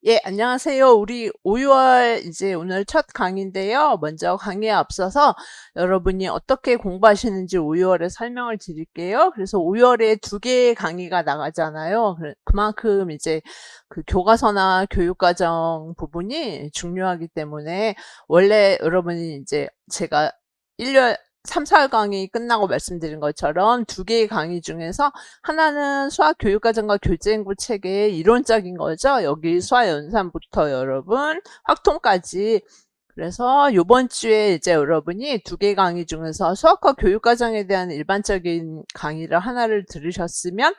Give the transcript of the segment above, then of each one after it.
예, 안녕하세요. 우리 5월 이제 오늘 첫 강의인데요. 먼저 강의에 앞서서 여러분이 어떻게 공부하시는지 5월에 설명을 드릴게요. 그래서 5월에 두 개의 강의가 나가잖아요. 그만큼 이제 그 교과서나 교육과정 부분이 중요하기 때문에 원래 여러분이 이제 제가 1년 3, 4월 강의 끝나고 말씀드린 것처럼 두 개의 강의 중에서 하나는 수학교육과정과 교재행구 체계의 이론적인 거죠. 여기 수학연산부터 여러분 확통까지. 그래서 이번 주에 이제 여러분이 두 개 강의 중에서 수학과 교육과정에 대한 일반적인 강의를 하나를 들으셨으면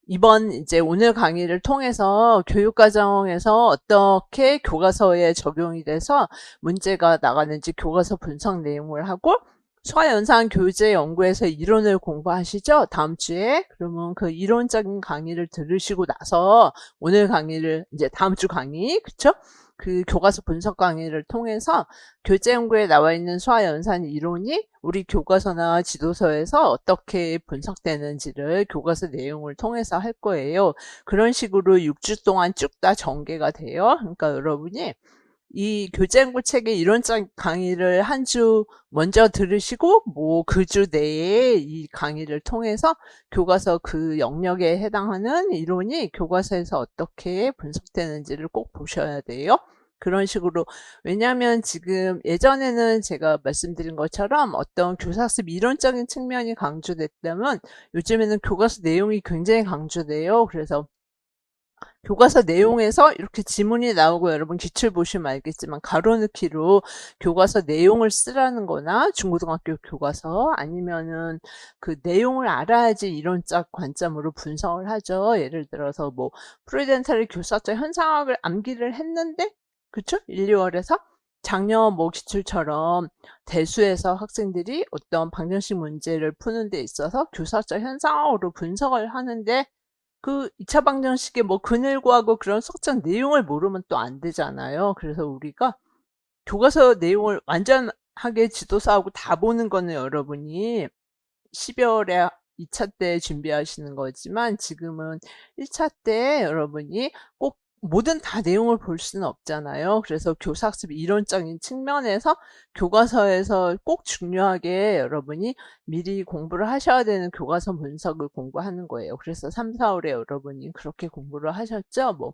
이번 이제 오늘 강의를 통해서 교육과정에서 어떻게 교과서에 적용이 돼서 문제가 나가는지 교과서 분석 내용을 하고 수학연산 교재 연구에서 이론을 공부하시죠? 다음 주에. 그러면 그 이론적인 강의를 들으시고 나서 오늘 강의를 이제 다음 주 강의, 그쵸? 그 교과서 분석 강의를 통해서 교재 연구에 나와 있는 수학연산 이론이 우리 교과서나 지도서에서 어떻게 분석되는지를 교과서 내용을 통해서 할 거예요. 그런 식으로 6주 동안 쭉 다 전개가 돼요. 그러니까 여러분이 이 교재연구 책의 이론적 강의를 한 주 먼저 들으시고 뭐 그 주 내에 이 강의를 통해서 교과서 그 영역에 해당하는 이론이 교과서에서 어떻게 분석되는지를 꼭 보셔야 돼요. 그런 식으로. 왜냐하면 지금 예전에는 제가 말씀드린 것처럼 어떤 교사학습 이론적인 측면이 강조됐다면 요즘에는 교과서 내용이 굉장히 강조돼요. 그래서 교과서 내용에서 이렇게 지문이 나오고 여러분 기출 보시면 알겠지만 가로넣기로 교과서 내용을 쓰라는 거나 중고등학교 교과서 아니면은 그 내용을 알아야지 이론적 관점으로 분석을 하죠. 예를 들어서 뭐 프루덴탈의 교사적 현상학을 암기를 했는데 그쵸? 1, 2월에서 작년 뭐 기출처럼 대수에서 학생들이 어떤 방정식 문제를 푸는 데 있어서 교사적 현상학으로 분석을 하는데 그 2차 방정식의 뭐 근을 구하고 그런 수학적 내용을 모르면 또 안 되잖아요. 그래서 우리가 교과서 내용을 완전하게 지도서하고 다 보는 거는 여러분이 12월에 2차 때 준비하시는 거지만 지금은 1차 때 여러분이 꼭 모든 다 내용을 볼 수는 없잖아요. 그래서 교사학습 이론적인 측면에서 교과서에서 꼭 중요하게 여러분이 미리 공부를 하셔야 되는 교과서 분석을 공부하는 거예요. 그래서 3, 4월에 여러분이 그렇게 공부를 하셨죠. 뭐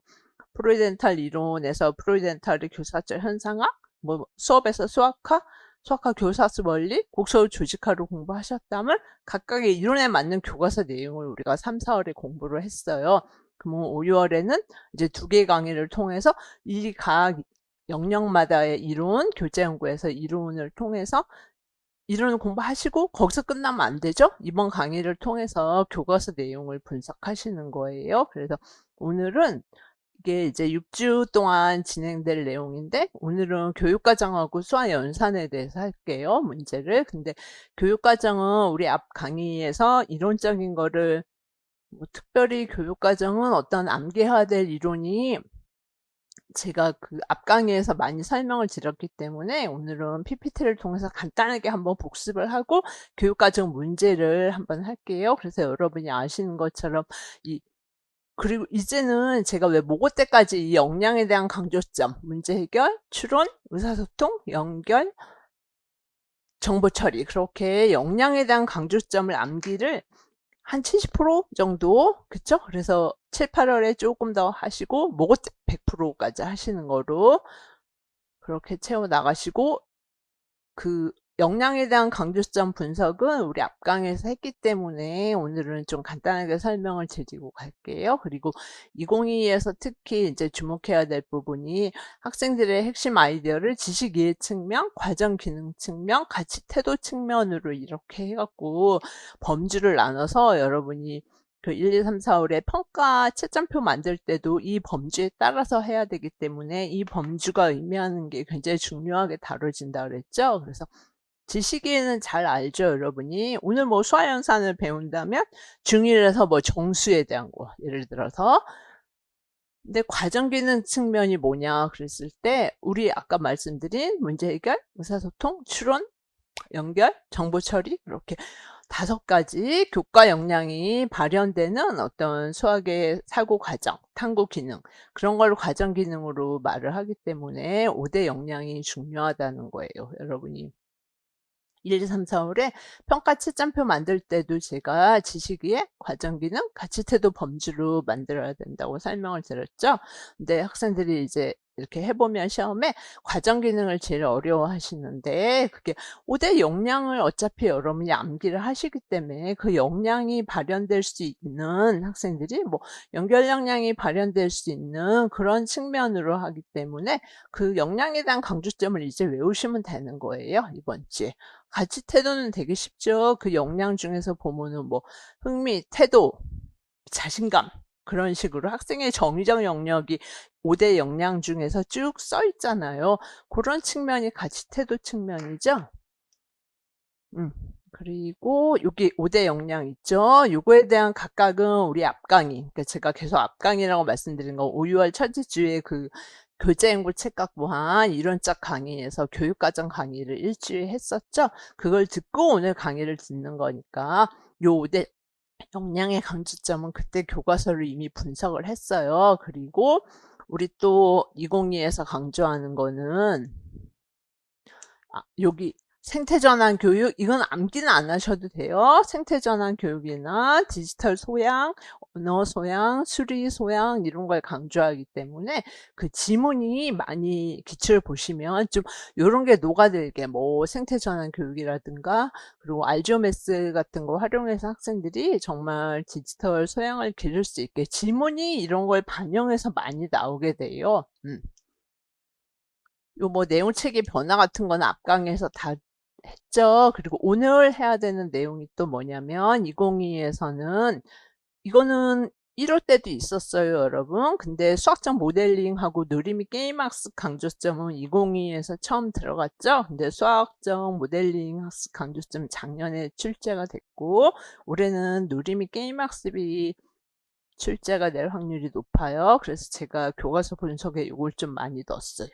프로이덴탈 이론에서 프로이덴탈의 교사적 현상학, 뭐 수업에서 수학학, 수학과 교사학습 원리, 곡설 조직화를 공부하셨다면 각각의 이론에 맞는 교과서 내용을 우리가 3, 4월에 공부를 했어요. 그러면 5, 6월에는 이제 두 개 강의를 통해서 이 각 영역마다의 이론, 교재 연구에서 이론을 통해서 이론을 공부하시고 거기서 끝나면 안 되죠? 이번 강의를 통해서 교과서 내용을 분석하시는 거예요. 그래서 오늘은 이게 이제 6주 동안 진행될 내용인데 오늘은 교육과정하고 수학연산에 대해서 할게요. 문제를. 근데 교육과정은 우리 앞 강의에서 이론적인 거를 뭐 특별히 교육과정은 어떤 암기해야 될 이론이 제가 그 앞 강의에서 많이 설명을 드렸기 때문에 오늘은 PPT를 통해서 간단하게 한번 복습을 하고 교육과정 문제를 한번 할게요. 그래서 여러분이 아시는 것처럼 이 그리고 이제는 제가 왜 모고 때까지 이 역량에 대한 강조점, 문제 해결, 추론, 의사소통, 연결, 정보 처리 그렇게 역량에 대한 강조점을 암기를 한 70% 정도 그쵸? 그래서 7, 8월에 조금 더 하시고 모고 때 100%까지 하시는 거로 그렇게 채워 나가시고 그 역량에 대한 강조점 분석은 우리 앞 강에서 했기 때문에 오늘은 좀 간단하게 설명을 드리고 갈게요. 그리고 2022에서 특히 이제 주목해야 될 부분이 학생들의 핵심 아이디어를 지식 이해 측면, 과정 기능 측면, 가치 태도 측면으로 이렇게 해갖고 범주를 나눠서 여러분이 그 1, 2, 3, 4월에 평가 채점표 만들 때도 이 범주에 따라서 해야 되기 때문에 이 범주가 의미하는 게 굉장히 중요하게 다뤄진다 그랬죠. 그래서 지식인은 잘 알죠, 여러분이. 오늘 뭐 수학연산을 배운다면 중1에서 뭐 정수에 대한 거, 예를 들어서. 근데 과정기능 측면이 뭐냐 그랬을 때 우리 아까 말씀드린 문제 해결, 의사소통, 추론, 연결, 정보 처리 이렇게 5가지 교과 역량이 발현되는 어떤 수학의 사고 과정, 탐구 기능, 그런 걸 과정 기능으로 말을 하기 때문에 5대 역량이 중요하다는 거예요, 여러분이. 1, 2, 3, 4월에 평가 채점표 만들 때도 제가 지식의 과정 기능, 가치 태도 범주로 만들어야 된다고 설명을 드렸죠. 근데 학생들이 이제 이렇게 해보면 시험에 과정 기능을 제일 어려워하시는데, 그게 5대 역량을 어차피 여러분이 암기를 하시기 때문에 그 역량이 발현될 수 있는 학생들이 뭐 연결 역량이 발현될 수 있는 그런 측면으로 하기 때문에 그 역량에 대한 강조점을 이제 외우시면 되는 거예요, 이번 주에. 가치 태도는 되게 쉽죠. 그 역량 중에서 보면은 뭐 흥미, 태도, 자신감, 그런 식으로 학생의 정의적 영역이 5대 역량 중에서 쭉 써 있잖아요. 그런 측면이 가치 태도 측면이죠. 그리고 여기 5대 역량 있죠. 요거에 대한 각각은 우리 앞강의, 그러니까 제가 계속 앞강의라고 말씀드린 거 5, 6월 첫째 주에 그 교재행보 책각 보한 이론적 강의에서 교육과정 강의를 일주일 했었죠. 그걸 듣고 오늘 강의를 듣는 거니까 요 5대 역량의 강조점은 그때 교과서를 이미 분석을 했어요. 그리고 우리 또 202에서 강조하는 거는 여기 생태전환 교육, 이건 암기는 안 하셔도 돼요. 생태전환 교육이나 디지털 소양, 언어 소양, 수리 소양 이런 걸 강조하기 때문에 그 지문이 많이 기출 보시면 좀 이런 게 녹아들게 뭐 생태전환 교육이라든가 그리고 알지오메스 같은 거 활용해서 학생들이 정말 디지털 소양을 기를 수 있게 지문이 이런 걸 반영해서 많이 나오게 돼요. 요 뭐 내용체계 변화 같은 거는 앞강에서 다 했죠. 그리고 오늘 해야 되는 내용이 또 뭐냐면 2022에서는 이거는 1월 때도 있었어요, 여러분. 근데 수학적 모델링하고 누리미 게임 학습 강조점은 2022에서 처음 들어갔죠. 근데 수학적 모델링 학습 강조점 작년에 출제가 됐고 올해는 누리미 게임 학습이 출제가 될 확률이 높아요. 그래서 제가 교과서 분석에 이걸 좀 많이 넣었어요.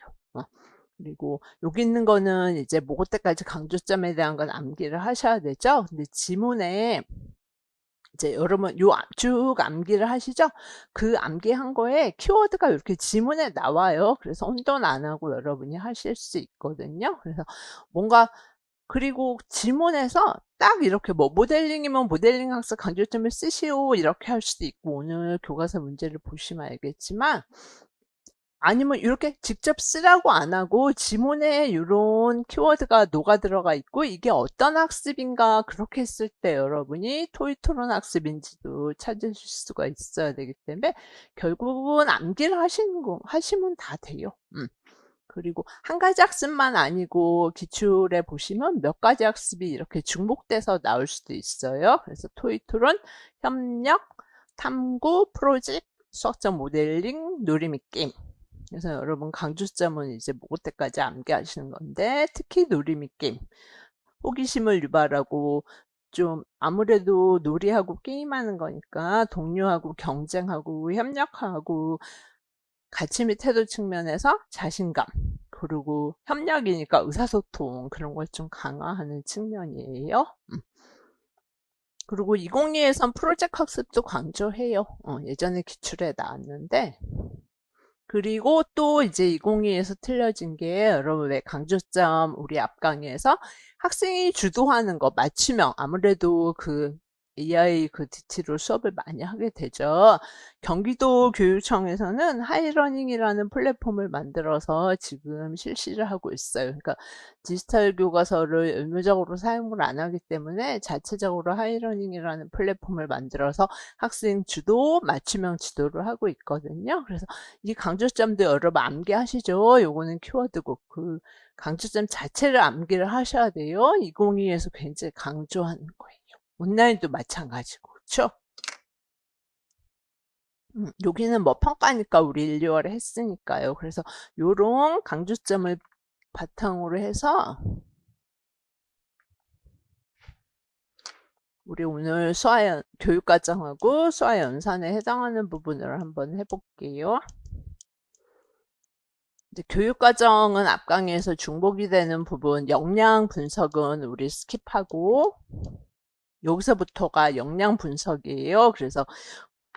그리고 여기 있는 거는 이제 모고 때까지 강조점에 대한 건 암기를 하셔야 되죠. 근데 지문에 이제 여러분 요 쭉 암기를 하시죠. 그 암기한 거에 키워드가 이렇게 지문에 나와요. 그래서 혼돈 안 하고 여러분이 하실 수 있거든요. 그래서 뭔가 그리고 지문에서 딱 이렇게 뭐 모델링이면 모델링 학습 강조점을 쓰시오 이렇게 할 수도 있고 오늘 교과서 문제를 보시면 알겠지만 아니면 이렇게 직접 쓰라고 안 하고 지문에 이런 키워드가 녹아 들어가 있고 이게 어떤 학습인가 그렇게 했을 때 여러분이 토익 토론 학습인지도 찾으실 수가 있어야 되기 때문에 결국은 암기를 하시면 다 돼요. 그리고 한 가지 학습만 아니고 기출에 보시면 몇 가지 학습이 이렇게 중복돼서 나올 수도 있어요. 그래서 토익 토론, 협력, 탐구, 프로젝트, 수학적 모델링, 누리미 게임. 그래서 여러분 강조점은 이제 모고 때까지 암기하시는 건데 특히 누리미 게임. 호기심을 유발하고 좀 아무래도 놀이하고 게임하는 거니까 동료하고 경쟁하고 협력하고 가치 및 태도 측면에서 자신감 그리고 협력이니까 의사소통 그런 걸 좀 강화하는 측면이에요. 그리고 2022에선 프로젝트 학습도 강조해요. 예전에 기출에 나왔는데 그리고 또 이제 2022에서 틀려진 게 여러분 왜 강조점 우리 앞 강의에서 학생이 주도하는 거 맞춤형 아무래도 그 AI 그 DT로 수업을 많이 하게 되죠. 경기도 교육청에서는 하이러닝이라는 플랫폼을 만들어서 지금 실시를 하고 있어요. 그러니까 디지털 교과서를 의무적으로 사용을 안 하기 때문에 자체적으로 하이러닝이라는 플랫폼을 만들어서 학생 주도, 맞춤형 지도를 하고 있거든요. 그래서 이 강조점도 여러분 암기하시죠. 요거는 키워드고 그 강조점 자체를 암기를 하셔야 돼요. 2022에서 굉장히 강조하는 거예요. 온라인도 마찬가지고 그렇죠? 여기는 뭐 평가니까 우리 1, 2월에 했으니까요. 그래서 요런 강조점을 바탕으로 해서 우리 오늘 교육과정하고 수화연산에 해당하는 부분을 한번 해볼게요. 이제 교육과정은 앞강의에서 중복이 되는 부분, 역량 분석은 우리 스킵하고 여기서부터가 역량 분석이에요. 그래서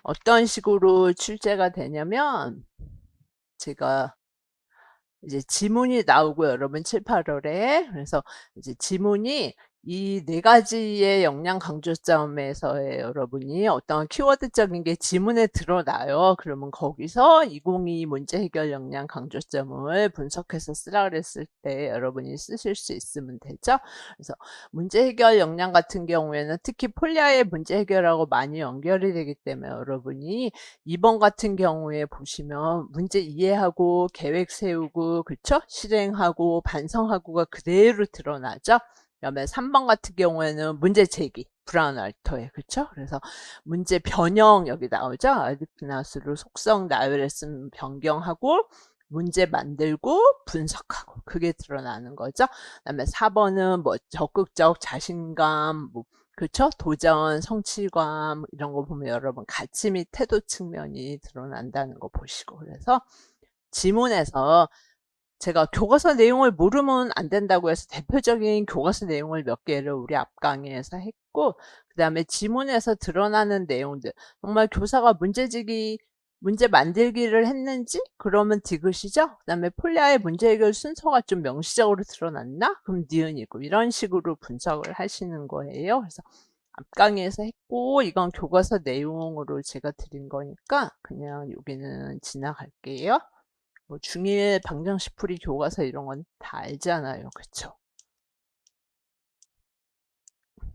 어떤 식으로 출제가 되냐면 제가 이제 지문이 나오고 여러분 7, 8월에 그래서 이제 지문이 이 네 가지의 역량 강조점에서의 여러분이 어떤 키워드적인 게 지문에 드러나요. 그러면 거기서 2022 문제 해결 역량 강조점을 분석해서 쓰라 그랬을 때 여러분이 쓰실 수 있으면 되죠. 그래서 문제 해결 역량 같은 경우에는 특히 폴리아의 문제 해결하고 많이 연결이 되기 때문에 여러분이 2번 같은 경우에 보시면 문제 이해하고 계획 세우고 그쵸? 실행하고 반성하고가 그대로 드러나죠. 그다음에 3번 같은 경우에는 문제 제기 브라운 알터에 그쵸? 그래서 문제 변형 여기 나오죠. 아디프나스로 속성 나열했으면 변경하고 문제 만들고 분석하고 그게 드러나는 거죠. 그다음에 4번은 뭐 적극적 자신감 뭐 그쵸? 도전, 성취감 이런 거 보면 여러분 가치 및 태도 측면이 드러난다는 거 보시고 그래서 지문에서 제가 교과서 내용을 모르면 안 된다고 해서 대표적인 교과서 내용을 몇 개를 우리 앞 강의에서 했고 그 다음에 지문에서 드러나는 내용들 정말 교사가 문제 만들기를 했는지 그러면 디귿이죠. 그 다음에 폴리아의 문제 해결 순서가 좀 명시적으로 드러났나? 그럼 니은이고 이런 식으로 분석을 하시는 거예요. 그래서 앞 강의에서 했고 이건 교과서 내용으로 제가 드린 거니까 그냥 여기는 지나갈게요. 뭐 중1 방정식풀이 교과서 이런 건 다 알잖아요. 그쵸?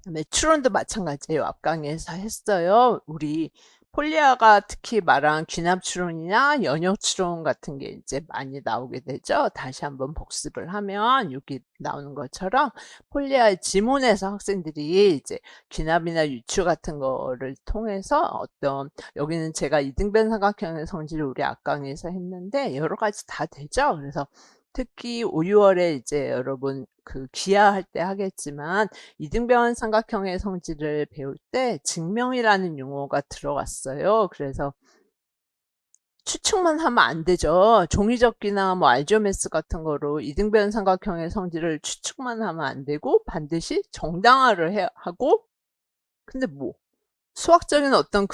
그다음에 추론도 마찬가지예요. 앞 강의에서 했어요. 우리 폴리아가 특히 말한 귀납 추론이나 연역 추론 같은 게 이제 많이 나오게 되죠. 다시 한번 복습을 하면 여기 나오는 것처럼 폴리아의 지문에서 학생들이 이제 귀납이나 유추 같은 거를 통해서 어떤 여기는 제가 이등변 삼각형의 성질을 우리 앞 강의에서 했는데 여러 가지 다 되죠. 그래서 특히 5, 6월에 이제 여러분 그 기하할 때 하겠지만 이등변 삼각형의 성질을 배울 때 증명이라는 용어가 들어갔어요. 그래서 추측만 하면 안 되죠. 종이접기나 뭐 알조메스 같은 거로 이등변 삼각형의 성질을 추측만 하면 안 되고 반드시 정당화를 하고 근데 뭐 수학적인 어떤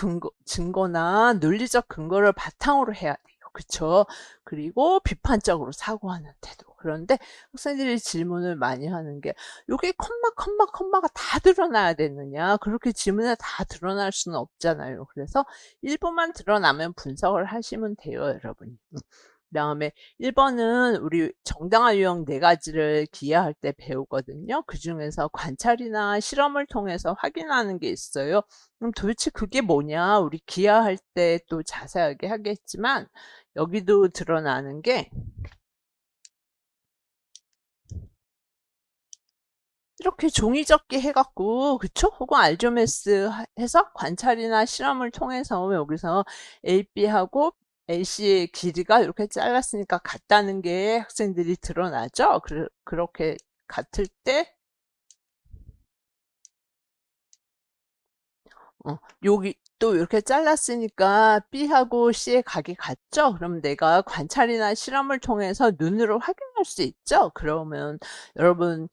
증거나 논리적 근거를 바탕으로 해야 돼요. 그쵸? 그리고 비판적으로 사고하는 태도. 그런데 학생들이 질문을 많이 하는 게 여기 컴마가 다 드러나야 되느냐? 그렇게 질문에 다 드러날 수는 없잖아요. 그래서 일부만 드러나면 분석을 하시면 돼요, 여러분이. 그다음에 1번은 우리 정당화 유형 4가지를 기하할 때 배우거든요. 그중에서 관찰이나 실험을 통해서 확인하는 게 있어요. 그럼 도대체 그게 뭐냐? 우리 기하할 때 또 자세하게 하겠지만 여기도 드러나는 게 이렇게 종이접기 해갖고 그쵸? 혹은 알조메스 해서 관찰이나 실험을 통해서 여기서 AB하고 AC의 길이가 이렇게 잘랐으니까 같다는 게 학생들이 드러나죠? 그렇게 같을 때 여기 또 이렇게 잘랐으니까 B하고 C의 각이 같죠? 그럼 내가 관찰이나 실험을 통해서 눈으로 확인할 수 있죠? 그러면 여러분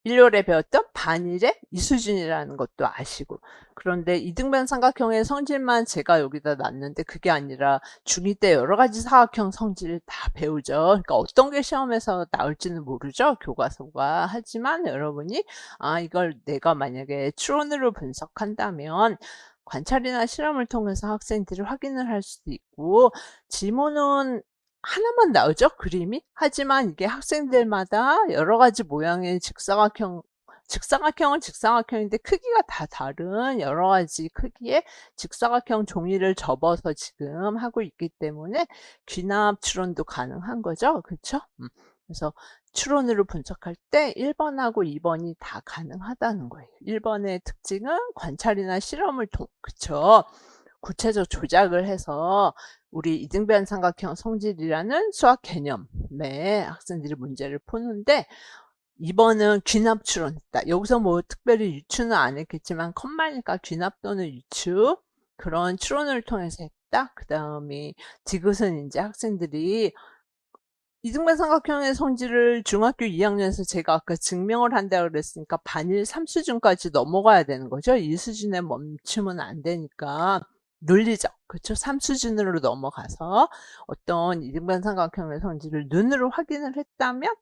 1월에 배웠던 반일의 이수준이라는 것도 아시고 그런데 이등변 삼각형의 성질만 제가 여기다 놨는데 그게 아니라 중2 때 여러 가지 사각형 성질을 다 배우죠. 그러니까 어떤 게 시험에서 나올지는 모르죠. 교과서가. 하지만 여러분이 이걸 내가 만약에 추론으로 분석한다면 관찰이나 실험을 통해서 학생들이 확인을 할 수도 있고 지문은 하나만 나오죠, 그림이. 하지만 이게 학생들마다 여러 가지 모양의 직사각형은 직사각형인데 크기가 다 다른 여러 가지 크기의 직사각형 종이를 접어서 지금 하고 있기 때문에 귀납 추론도 가능한 거죠. 그쵸? 그래서 추론으로 분석할 때 1번하고 2번이 다 가능하다는 거예요. 1번의 특징은 관찰이나 실험을 그쵸? 구체적 조작을 해서 우리 이등변 삼각형 성질이라는 수학 개념에 학생들이 문제를 푸는데 2번은 귀납 추론했다. 여기서 뭐 특별히 유추는 안 했겠지만 컴마니까 귀납 또는 유추 그런 추론을 통해서 했다. 그 다음에 디귿은 이제 학생들이 이등변 삼각형의 성질을 중학교 2학년에서 제가 아까 증명을 한다고 그랬으니까 반일 3수준까지 넘어가야 되는 거죠. 1수준에 멈추면 안 되니까 논리적, 그렇죠? 3수준으로 넘어가서 어떤 이등변 삼각형의 성질을 눈으로 확인을 했다면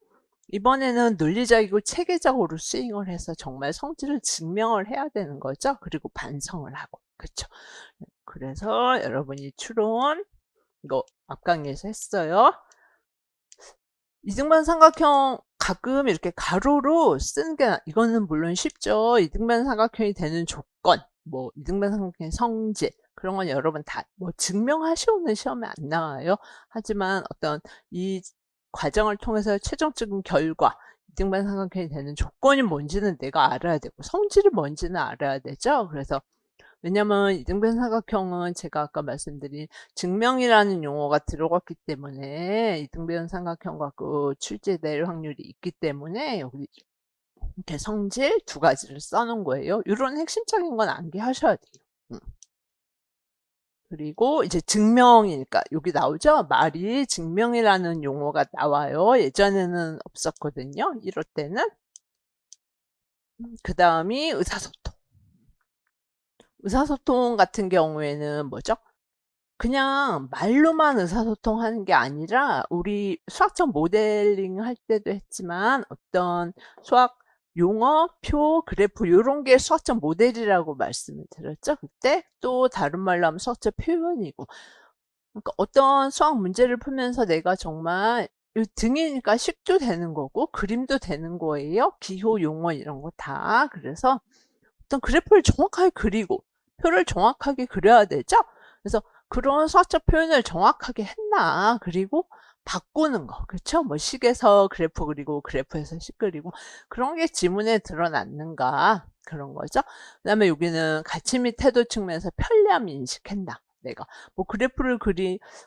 이번에는 논리적이고 체계적으로 스윙을 해서 정말 성질을 증명을 해야 되는 거죠. 그리고 반성을 하고, 그렇죠? 그래서 여러분이 추론 이거 앞 강의에서 했어요. 이등변 삼각형 가끔 이렇게 가로로 쓰는 게 이거는 물론 쉽죠. 이등변 삼각형이 되는 조건, 뭐 이등변 삼각형의 성질 그런 건 여러분 다 뭐 증명하시오는 시험에 안 나와요. 하지만 어떤 이 과정을 통해서 최종적인 결과 이등변 삼각형이 되는 조건이 뭔지는 내가 알아야 되고 성질이 뭔지는 알아야 되죠. 그래서 왜냐면 이등변 삼각형은 제가 아까 말씀드린 증명이라는 용어가 들어갔기 때문에 이등변 삼각형과 그 출제될 확률이 있기 때문에 여기 이렇게 성질 두 가지를 써놓은 거예요. 이런 핵심적인 건 암기하셔야 돼요. 그리고 이제 증명이니까 여기 나오죠? 말이 증명이라는 용어가 나와요. 예전에는 없었거든요. 이럴 때는 그 다음이 의사소통. 의사소통 같은 경우에는 뭐죠? 그냥 말로만 의사소통하는 게 아니라 우리 수학적 모델링 할 때도 했지만 어떤 수학 용어, 표, 그래프 이런 게 수학적 모델이라고 말씀을 드렸죠. 그때 또 다른 말로 하면 수학적 표현이고 그러니까 어떤 수학 문제를 풀면서 내가 정말 등이니까 식도 되는 거고 그림도 되는 거예요. 기호, 용어 이런 거 다. 그래서 어떤 그래프를 정확하게 그리고 표를 정확하게 그려야 되죠. 그래서 그런 수학적 표현을 정확하게 했나 그리고 바꾸는 거 그렇죠. 뭐 식에서 그래프 그리고 그래프에서 식 그리고 그런 게 지문에 드러났는가 그런 거죠. 그 다음에 여기는 가치 및 태도 측면에서 편리함 인식한다. 내가 뭐 그래프를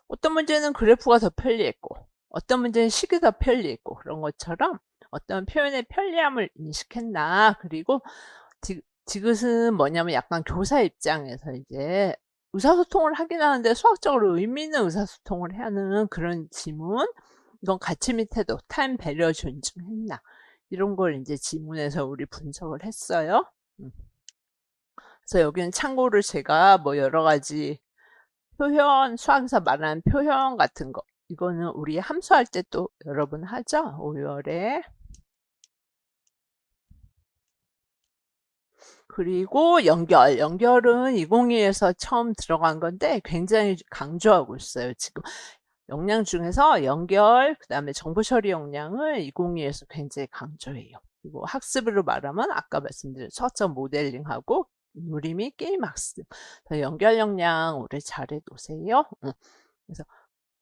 어떤 문제는 그래프가 더 편리했고 어떤 문제는 식이 더 편리했고 그런 것처럼 어떤 표현의 편리함을 인식했나 그리고 디귿은 뭐냐면 약간 교사 입장에서 이제 의사소통을 하긴 하는데 수학적으로 의미 있는 의사소통을 하는 그런 지문 이건 가치 및 태도 타임 배려 존중했나 이런 걸 이제 지문에서 우리 분석을 했어요. 그래서 여기는 참고로 제가 뭐 여러 가지 표현 수학에서 말하는 표현 같은 거 이거는 우리 함수할 때 또 여러분 하죠. 5월에 그리고 연결은 2022에서 처음 들어간 건데 굉장히 강조하고 있어요. 지금 역량 중에서 연결, 그 다음에 정보 처리 역량을 2022에서 굉장히 강조해요. 그리고 학습으로 말하면 아까 말씀드린 수학적 모델링하고 누리미 게임 학습. 연결 역량 오래 잘해 놓으세요. 그래서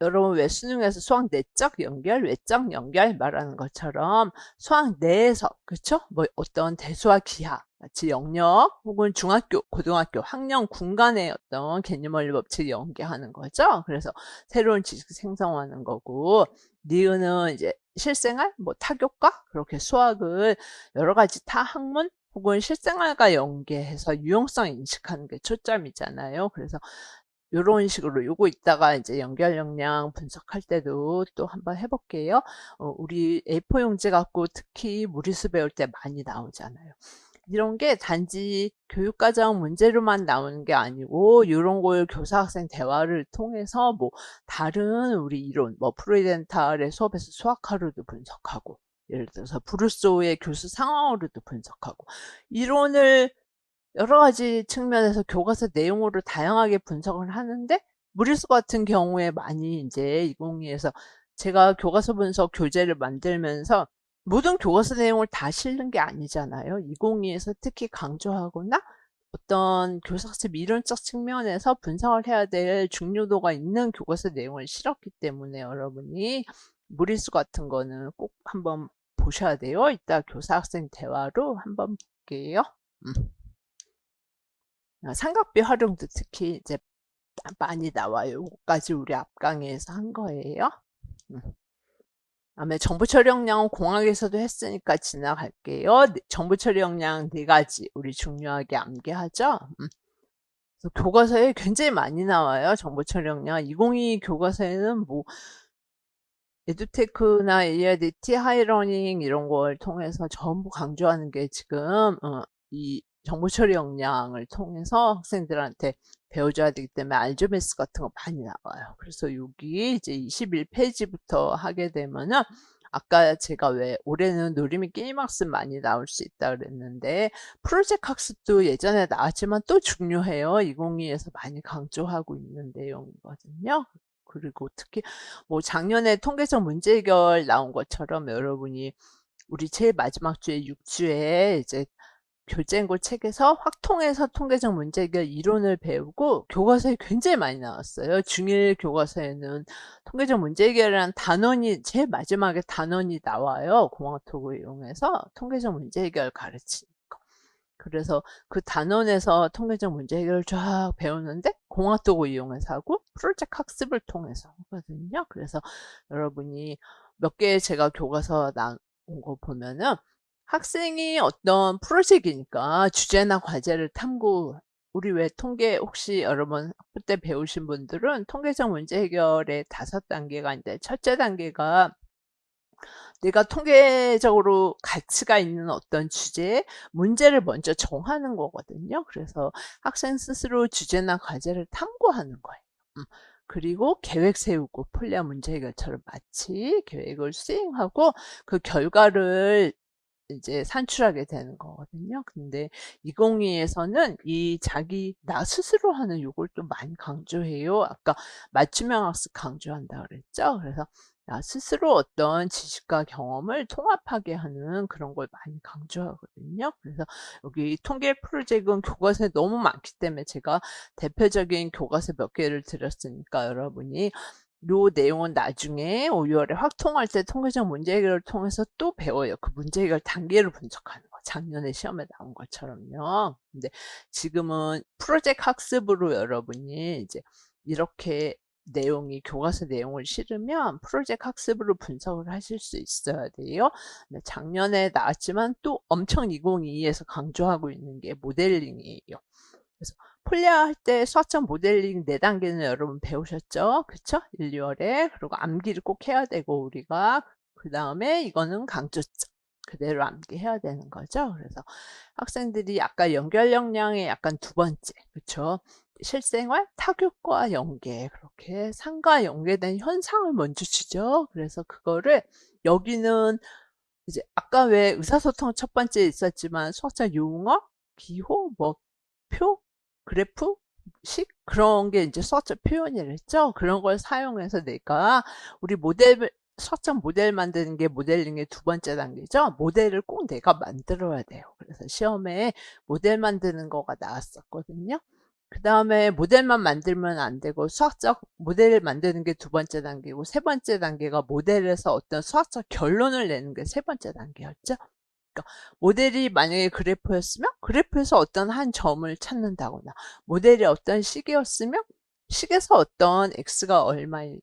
여러분 왜 수능에서 수학 내적 연결, 외적 연결 말하는 것처럼 수학 내에서 그쵸? 뭐 어떤 대수와 기하 같이 영역 혹은 중학교, 고등학교, 학년, 군간의 어떤 개념 원리 법칙 연계하는 거죠. 그래서 새로운 지식 생성하는 거고 니은은 이제 실생활, 뭐 타교과 그렇게 수학을 여러 가지 타 학문 혹은 실생활과 연계해서 유용성 인식하는 게 초점이잖아요. 그래서 요런 식으로 요거 이따가 이제 연결 역량 분석할 때도 또 한번 해볼게요. 우리 A4 용지 갖고 특히 무리수 배울 때 많이 나오잖아요. 이런 게 단지 교육과정 문제로만 나오는 게 아니고 이런 걸 교사 학생 대화를 통해서 뭐 다른 우리 이론 뭐 프로이덴탈의 수업에서 수학하루도 분석하고 예를 들어서 브루소의 교수 상황으로도 분석하고 이론을 여러 가지 측면에서 교과서 내용으로 다양하게 분석을 하는데 무리수 같은 경우에 많이 이제 2022에서 제가 교과서 분석 교재를 만들면서 모든 교과서 내용을 다 실는 게 아니잖아요. 2022에서 특히 강조하거나 어떤 교사학습 이론적 측면에서 분석을 해야 될 중요도가 있는 교과서 내용을 실었기 때문에 여러분이 무리수 같은 거는 꼭 한번 보셔야 돼요. 이따 교사 학생 대화로 한번 볼게요. 삼각비 활용도 특히 이제 많이 나와요. 요거까지 우리 앞 강의에서 한 거예요. 다음에 정보 처리 역량은 공학에서도 했으니까 지나갈게요. 정보 처리 역량 4가지 우리 중요하게 암기하죠. 그래서 교과서에 굉장히 많이 나와요. 정보 처리 역량. 2022 교과서에는 뭐 에듀테크나 AIDT, 하이러닝 이런 걸 통해서 전부 강조하는 게 지금 이 정보 처리 역량을 통해서 학생들한테 배워줘야 되기 때문에 알조메스 같은 거 많이 나와요. 그래서 여기 이제 21페이지부터 하게 되면은 아까 제가 왜 올해는 놀이미 게임 학습 많이 나올 수 있다 그랬는데 프로젝트 학습도 예전에 나왔지만 또 중요해요. 2022에서 많이 강조하고 있는 내용이거든요. 그리고 특히 뭐 작년에 통계적 문제 해결 나온 것처럼 여러분이 우리 제일 마지막 주에 6주에 이제 교재인고 책에서 확통해서 통계적 문제 해결 이론을 배우고 교과서에 굉장히 많이 나왔어요. 중1 교과서에는 통계적 문제 해결이라는 단원이 제일 마지막에 단원이 나와요. 공학토구 이용해서 통계적 문제 해결 가르치는 거. 그래서 그 단원에서 통계적 문제 해결을 쫙 배우는데 공학도구 이용해서 하고 프로젝트 학습을 통해서 하거든요. 그래서 여러분이 몇 개 제가 교과서 나온 거 보면은 학생이 어떤 프로젝트니까 주제나 과제를 탐구 우리 왜 통계 혹시 여러분 학부 때 배우신 분들은 통계적 문제 해결의 5단계가 있는데 첫째 단계가 내가 통계적으로 가치가 있는 어떤 주제에 문제를 먼저 정하는 거거든요. 그래서 학생 스스로 주제나 과제를 탐구하는 거예요. 그리고 계획 세우고 폴리아 문제 해결처럼 마치 계획을 수행하고 그 결과를 이제 산출하게 되는 거거든요. 근데 2022에서는 이 자기 나 스스로 하는 요걸 또 많이 강조해요. 아까 맞춤형 학습 강조한다 그랬죠. 그래서 나 스스로 어떤 지식과 경험을 통합하게 하는 그런 걸 많이 강조하거든요. 그래서 여기 통계 프로젝트는 교과서에 너무 많기 때문에 제가 대표적인 교과서 몇 개를 드렸으니까 여러분이 요 내용은 나중에 5, 6월에 확통할 때 통계적 문제 해결을 통해서 또 배워요. 그 문제 해결 단계를 분석하는 거. 작년에 시험에 나온 것처럼요. 근데 지금은 프로젝트 학습으로 여러분이 이제 이렇게 내용이 교과서 내용을 실으면 프로젝트 학습으로 분석을 하실 수 있어야 돼요. 근데 작년에 나왔지만 또 엄청 2022에서 강조하고 있는 게 모델링이에요. 그래서 폴리아 할 때 수학적 모델링 4단계는 여러분 배우셨죠? 그쵸? 1, 2월에. 그리고 암기를 꼭 해야 되고 우리가 그 다음에 이거는 강조점. 그대로 암기해야 되는 거죠. 그래서 학생들이 아까 연결 역량의 약간 두 번째, 그쵸? 실생활, 타격과 연계, 그렇게 상과 연계된 현상을 먼저 주죠. 그래서 그거를 여기는 이제 아까 왜 의사소통 첫 번째 있었지만 수학적 용어, 기호, 뭐 표, 그래프, 식 그런 게 이제 수학적 표현이랬죠. 그런 걸 사용해서 내가 우리 모델 수학적 모델 만드는 게 모델링의 두 번째 단계죠. 모델을 꼭 내가 만들어야 돼요. 그래서 시험에 모델 만드는 거가 나왔었거든요. 그 다음에 모델만 만들면 안 되고 수학적 모델을 만드는 게 두 번째 단계고 세 번째 단계가 모델에서 어떤 수학적 결론을 내는 게 세 번째 단계였죠. 그러니까 모델이 만약에 그래프였으면 그래프에서 어떤 한 점을 찾는다거나 모델이 어떤 식이었으면 식에서 어떤 x가 얼마일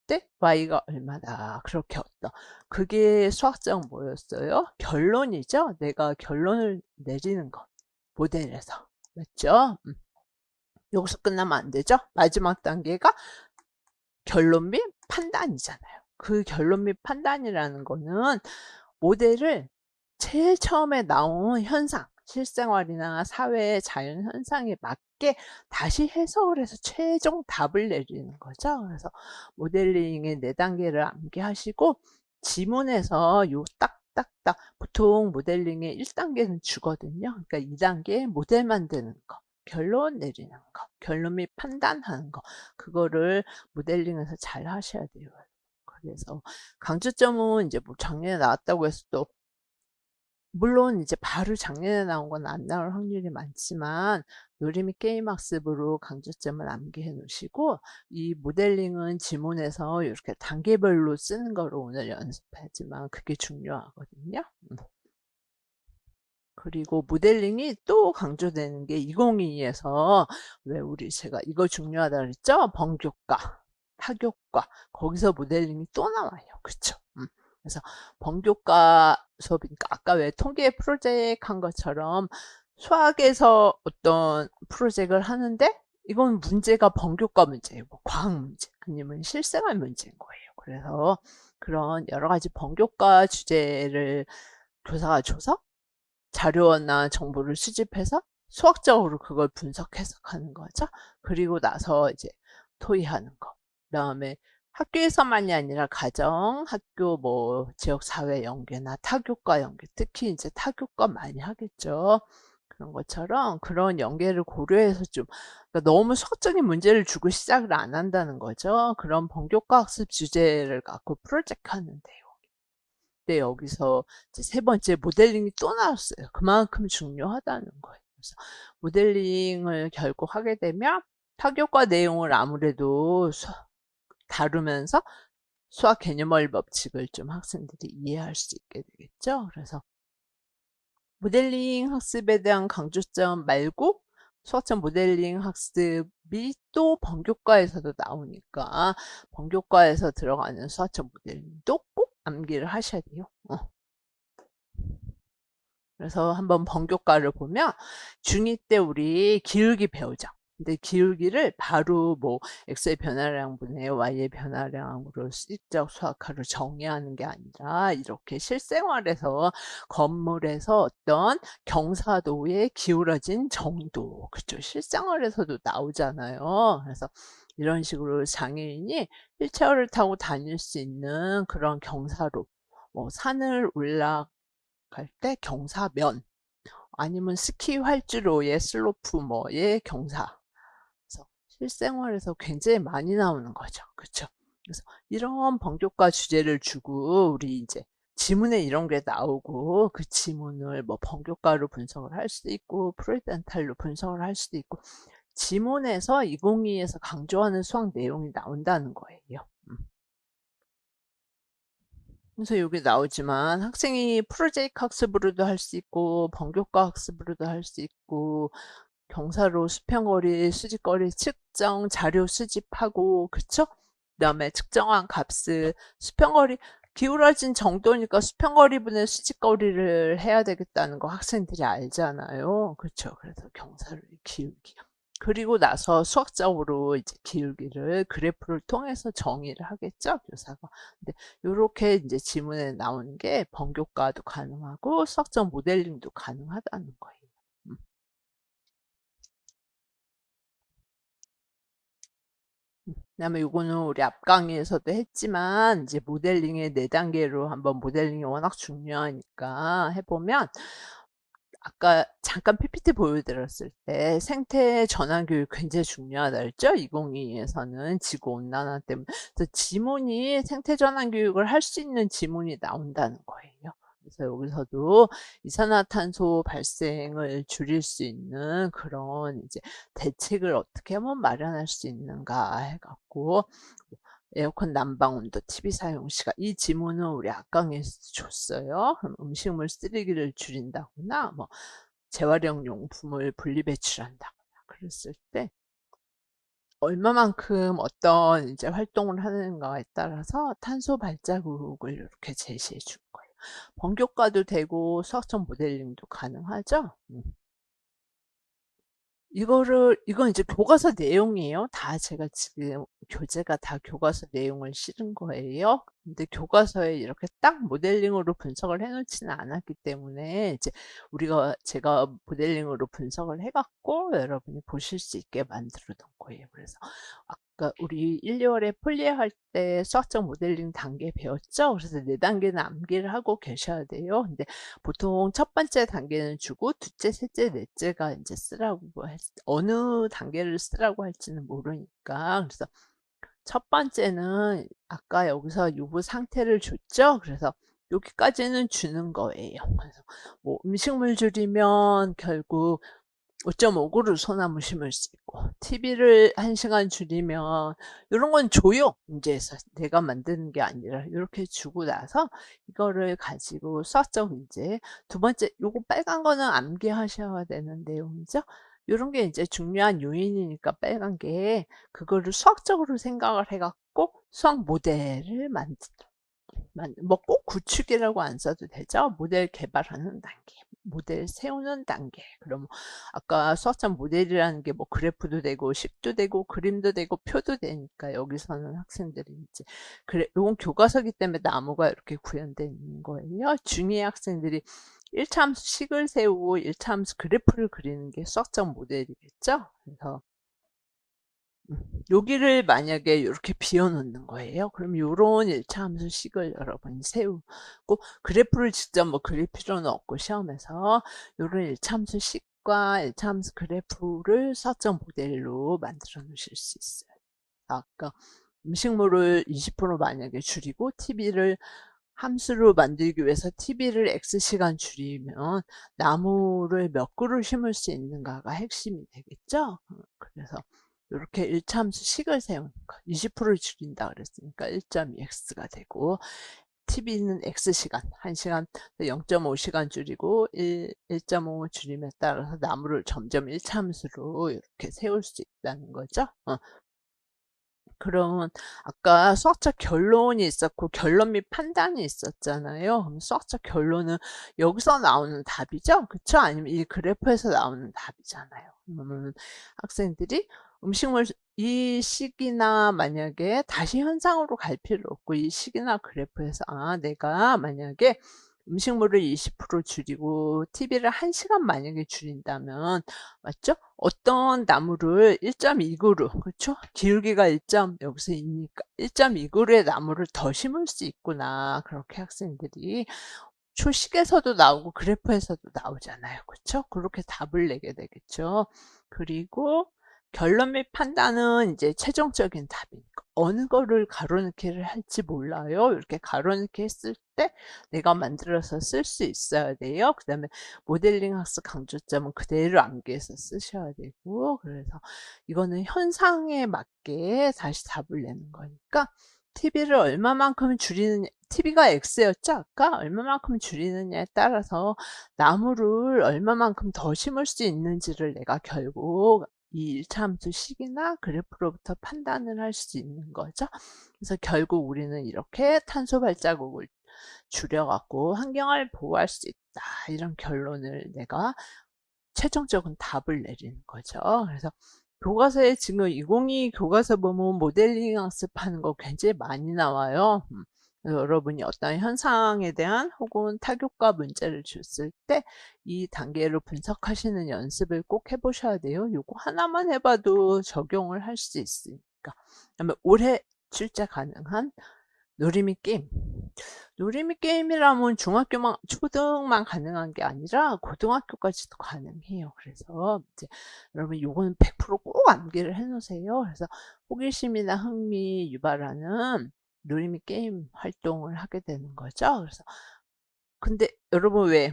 때 y가 얼마다 그렇게 어떤 그게 수학적 뭐였어요? 결론이죠. 내가 결론을 내리는 것 모델에서 맞죠? 여기서 끝나면 안 되죠. 마지막 단계가 결론 및 판단이잖아요. 그 결론 및 판단이라는 거는 모델을 제일 처음에 나온 현상, 실생활이나 사회의 자연 현상에 맞게 다시 해석을 해서 최종 답을 내리는 거죠. 그래서 모델링의 4단계를 암기하시고 지문에서 요 딱딱딱 보통 모델링의 1단계는 주거든요. 그러니까 2단계 모델 만드는 거. 결론 내리는 거, 결론 및 판단하는 거, 그거를 모델링에서 잘 하셔야 돼요. 그래서 강조점은 이제 뭐 작년에 나왔다고 해서 또 물론 이제 바로 작년에 나온 건 안 나올 확률이 많지만 놀이미 게임 학습으로 강조점을 암기해 놓으시고 이 모델링은 지문에서 이렇게 단계별로 쓰는 거로 오늘 연습하지만 그게 중요하거든요. 그리고 모델링이 또 강조되는 게 2022에서 왜 우리 제가 이거 중요하다 그랬죠? 번교과, 타교과 거기서 모델링이 또 나와요. 그쵸? 그래서 번교과 수업이니까 아까 왜 통계 프로젝트 한 것처럼 수학에서 어떤 프로젝트를 하는데 이건 문제가 번교과 문제예요. 뭐 과학 문제 아니면 실생활 문제인 거예요. 그래서 그런 여러 가지 번교과 주제를 교사가 줘서 자료나 정보를 수집해서 수학적으로 그걸 분석 해석하는 거죠. 그리고 나서 이제 토의하는 거. 그다음에 학교에서만이 아니라 가정, 학교 뭐 지역 사회 연계나 타교과 연계, 특히 이제 타교과 많이 하겠죠. 그런 것처럼 그런 연계를 고려해서 좀 그러니까 너무 수학적인 문제를 주고 시작을 안 한다는 거죠. 그런 번교과 학습 주제를 갖고 프로젝트 하는데요. 근데 여기서 이제 세 번째 모델링이 또 나왔어요. 그만큼 중요하다는 거예요. 그래서 모델링을 결국 하게 되면 타교과 내용을 아무래도 다루면서 수학 개념원리 법칙을 좀 학생들이 이해할 수 있게 되겠죠. 그래서 모델링 학습에 대한 강조점 말고 수학적 모델링 학습이 또 번교과에서도 나오니까 번교과에서 들어가는 수학적 모델링도 꼭 암기를 하셔야 돼요. 그래서 한번 번교과를 보면 중2 때 우리 기울기 배우죠. 근데 기울기를 바로 뭐 x의 변화량분의 y의 변화량으로 수직적 수학화로 정의하는 게 아니라 이렇게 실생활에서 건물에서 어떤 경사도에 기울어진 정도, 그죠? 실생활에서도 나오잖아요. 그래서 이런 식으로 장애인이 휠체어를 타고 다닐 수 있는 그런 경사로, 뭐 산을 갈 때 경사면, 아니면 스키 활주로의 슬로프 뭐의 경사. 그래서 실생활에서 굉장히 많이 나오는 거죠. 그렇죠? 그래서 이런 번교과 주제를 주고 우리 이제 지문에 이런 게 나오고 그 지문을 뭐 번교과로 분석을 할 수도 있고 프로이덴탈로 분석을 할 수도 있고 지문에서 2022에서 강조하는 수학 내용이 나온다는 거예요. 그래서 여기 나오지만 학생이 프로젝트 학습으로도 할 수 있고 번교과 학습으로도 할 수 있고 경사로 수평거리, 수직거리 측정, 자료 수집하고 그쵸? 그다음에 측정한 값을 수평거리 기울어진 정도니까 수평거리분의 수직거리를 해야 되겠다는 거 학생들이 알잖아요. 그쵸? 그래서 경사를 기울기. 그리고 나서 수학적으로 이제 기울기를 그래프를 통해서 정의를 하겠죠, 교사가. 근데 요렇게 이제 지문에 나오는 게 번교과도 가능하고 수학적 모델링도 가능하다는 거예요. 음. 그다음에 요거는 우리 앞 강의에서도 했지만 이제 모델링의 4단계로 한번 모델링이 워낙 중요하니까 해보면 아까 잠깐 PPT 보여드렸을 때 생태 전환 교육 굉장히 중요하다 했죠? 2022에서는 지구 온난화 때문에. 그래서 지문이 생태 전환 교육을 할 수 있는 지문이 나온다는 거예요. 그래서 여기서도 이산화탄소 발생을 줄일 수 있는 그런 이제 대책을 어떻게 하면 마련할 수 있는가 해갖고 에어컨 난방 온도, TV 사용 시간. 이 지문은 우리 앞강의에서 줬어요. 그럼 음식물 쓰레기를 줄인다거나, 뭐, 재활용 용품을 분리 배출한다거나, 그랬을 때, 얼마만큼 어떤 이제 활동을 하는가에 따라서 탄소 발자국을 이렇게 제시해 줄 거예요. 번교과도 되고 수학적 모델링도 가능하죠. 이건 이제 교과서 내용이에요. 다 제가 지금 교재가 다 교과서 내용을 실은 거예요. 근데 교과서에 이렇게 딱 모델링으로 분석을 해 놓지는 않았기 때문에 이제 제가 모델링으로 분석을 해 갖고 여러분이 보실 수 있게 만들어 놓은 거예요. 그래서 아까 우리 1, 2월에 폴리할 때 수학적 모델링 단계 배웠죠? 그래서 4단계는 암기를 하고 계셔야 돼요. 근데 보통 첫 번째 단계는 주고 둘째, 셋째, 넷째가 이제 쓰라고 어느 단계를 쓰라고 할지는 모르니까 그래서 첫 번째는 아까 여기서 유부 상태를 줬죠. 그래서 여기까지는 주는 거예요. 그래서 뭐 음식물 줄이면 결국 5.5그루 소나무 심을 수 있고 TV를 1시간 줄이면 이런 건 줘요. 문제에서 내가 만드는 게 아니라 이렇게 주고 나서 이거를 가지고 수학적 문제 두 번째 요거 빨간 거는 암기하셔야 되는 내용이죠. 이런 게 이제 중요한 요인이니까 빨간 게 그거를 수학적으로 생각을 해갖고 수학 모델을 뭐 꼭 구축이라고 안 써도 되죠. 모델 개발하는 단계. 모델 세우는 단계. 그럼 아까 수학적 모델이라는 게 뭐 그래프도 되고 식도 되고 그림도 되고 표도 되니까 여기서는 학생들이 이제 그래 요건 교과서기 때문에 나무가 이렇게 구현되어 있는 거예요. 중2 학생들이 1차함수 식을 세우고 1차함수 그래프를 그리는 게 수학적 모델이겠죠. 그래서 여기를 만약에 이렇게 비워놓는 거예요. 그럼 요런 1차 함수식을 여러분이 세우고 그래프를 직접 뭐 그릴 필요는 없고 시험에서 요런 1차 함수식과 1차 함수 그래프를 수학적 모델로 만들어 놓으실 수 있어요. 아까 음식물을 20% 만약에 줄이고 TV를 함수로 만들기 위해서 TV를 X시간 줄이면 나무를 몇 그루 심을 수 있는가가 핵심이 되겠죠. 그래서 이렇게 1차 함수 식을 세우는 거. 20%를 줄인다 그랬으니까 1.2x가 되고 TV는 X시간, 1시간 0.5시간 줄이고 1.5 줄임에 따라서 나무를 점점 1차 함수로 이렇게 세울 수 있다는 거죠. 그럼 아까 수학적 결론이 있었고 결론 및 판단이 있었잖아요. 그럼 수학적 결론은 여기서 나오는 답이죠? 그쵸? 아니면 이 그래프에서 나오는 답이잖아요. 그러면 학생들이 음식물 이 식이나 만약에 다시 현상으로 갈 필요 없고 이 식이나 그래프에서 내가 만약에 음식물을 20% 줄이고 TV를 1시간 만약에 줄인다면 맞죠? 어떤 나무를 1.2그루 그렇죠? 기울기가 1. 여기서 2니까 1.2그루의 나무를 더 심을 수 있구나. 그렇게 학생들이 초식에서도 나오고 그래프에서도 나오잖아요. 그렇죠? 그렇게 답을 내게 되겠죠. 그리고 결론 및 판단은 이제 최종적인 답이니까 어느 거를 가로넣기를 할지 몰라요. 이렇게 가로넣기 했을 때 내가 만들어서 쓸 수 있어야 돼요. 그 다음에 모델링 학습 강조점은 그대로 암기해서 쓰셔야 되고 그래서 이거는 현상에 맞게 다시 답을 내는 거니까 TV를 얼마만큼 줄이느냐 TV가 X였죠 아까? 얼마만큼 줄이느냐에 따라서 나무를 얼마만큼 더 심을 수 있는지를 내가 결국 이 1차 함수 식이나 그래프로부터 판단을 할 수 있는 거죠. 그래서 결국 우리는 이렇게 탄소 발자국을 줄여갖고 환경을 보호할 수 있다. 이런 결론을 내가 최종적인 답을 내리는 거죠. 그래서 교과서에 지금 2022 교과서 보면 모델링 학습하는 거 굉장히 많이 나와요. 여러분이 어떤 현상에 대한 혹은 타격과 문제를 줬을 때 이 단계로 분석하시는 연습을 꼭 해보셔야 돼요. 요거 하나만 해봐도 적용을 할 수 있으니까. 그다음에 올해 출제 가능한 놀이미 게임. 놀이미 게임이라면 중학교만, 초등만 가능한 게 아니라 고등학교까지도 가능해요. 그래서 이제 여러분 요거는 100%꼭 암기를 해 놓으세요. 그래서 호기심이나 흥미 유발하는 놀이미 게임 활동을 하게 되는 거죠. 그래서 근데 여러분 왜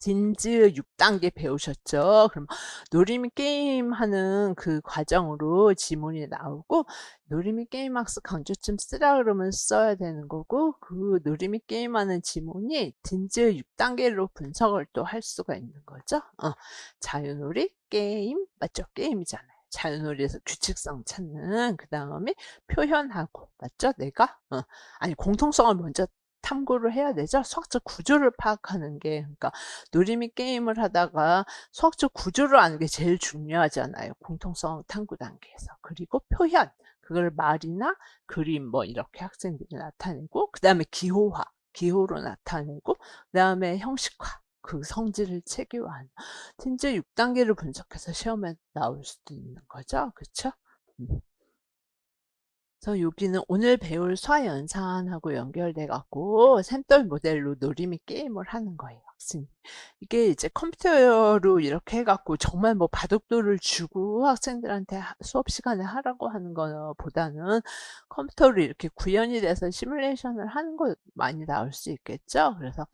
딘즈 6단계 배우셨죠? 그럼 놀이미 게임 하는 그 과정으로 지문이 나오고 놀이미 게임 학습 강조점 쓰라 그러면 써야 되는 거고 그 놀이미 게임 하는 지문이 딘즈 6단계로 분석을 또 할 수가 있는 거죠. 자유놀이 게임 맞죠? 게임이잖아요. 자유놀이에서 규칙성 찾는 그 다음에 표현하고 맞죠? 내가 아니 공통성을 먼저 탐구를 해야 되죠. 수학적 구조를 파악하는 게 그러니까 놀이미 게임을 하다가 수학적 구조를 아는 게 제일 중요하잖아요. 공통성 탐구 단계에서. 그리고 표현, 그걸 말이나 그림 뭐 이렇게 학생들이 나타내고 그 다음에 기호화, 기호로 나타내고 그 다음에 형식화, 그 성질을 체계화하는 진짜 6단계를 분석해서 시험에 나올 수도 있는 거죠. 그쵸? 그래서 여기는 오늘 배울 수화연산하고 연결돼 갖고 샘돌 모델로 놀이미 게임을 하는 거예요. 학생 이게 이제 컴퓨터로 이렇게 해갖고 정말 뭐 바둑돌을 주고 학생들한테 수업 시간에 하라고 하는 거보다는 컴퓨터로 이렇게 구현이 돼서 시뮬레이션을 하는 거 많이 나올 수 있겠죠. 그래서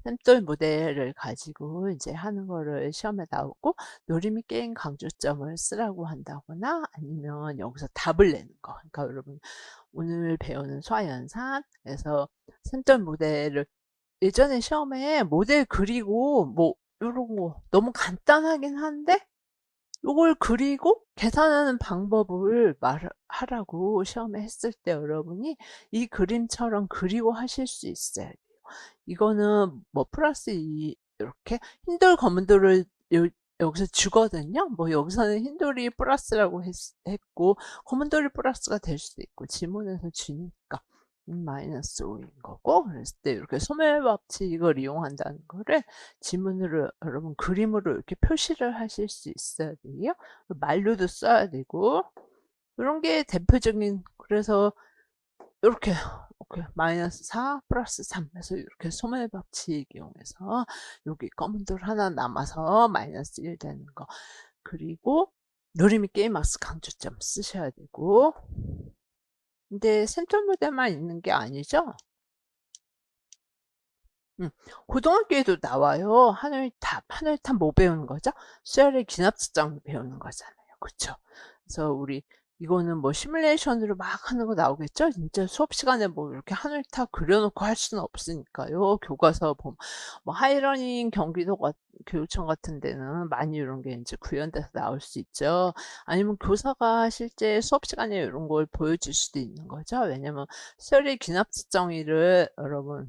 샘돌 모델을 가지고 이제 하는 거를 시험에 나오고 놀이미 게임 강조점을 쓰라고 한다거나 아니면 여기서 답을 내는 거. 그러니까 여러분 오늘 배우는 수화연산에서 샘돌 모델을 예전에 시험에 모델 그리고 뭐 이런 거 너무 간단하긴 한데 이걸 그리고 계산하는 방법을 말하라고 시험에 했을 때 여러분이 이 그림처럼 그리고 하실 수 있어야 돼요. 이거는 뭐 플러스 이렇게 흰돌 검은돌을 여기서 주거든요. 뭐 여기서는 흰돌이 플러스라고 했고 검은돌이 플러스가 될 수도 있고 지문에서 주니까 마이너스 5인 거고, 그랬을 때 이렇게 소멸법칙을 이용한다는 거를 지문으로 여러분 그림으로 이렇게 표시를 하실 수 있어야 돼요. 말로도 써야 되고 이런 게 대표적인, 그래서 이렇게 마이너스 4 플러스 3 해서 이렇게 소멸법칙 이용해서 여기 검은 돌 하나 남아서 마이너스 1 되는 거, 그리고 노림이 게임학습 강조점 쓰셔야 되고. 근데 센터 모델만 있는 게 아니죠. 고등학교에도 나와요. 하늘탑 뭐 배우는 거죠? 수열의 기납수정 배우는 거잖아요. 그쵸? 그래서 우리 이거는 뭐 시뮬레이션으로 막 하는 거 나오겠죠? 진짜 수업 시간에 뭐 이렇게 하늘탑 그려놓고 할 수는 없으니까요. 교과서 보면 뭐 하이러닝 교육청 같은 데는 많이 이런 게 이제 구현돼서 나올 수 있죠. 아니면 교사가 실제 수업 시간에 이런 걸 보여줄 수도 있는 거죠. 왜냐면 수열의 기납수정의를 여러분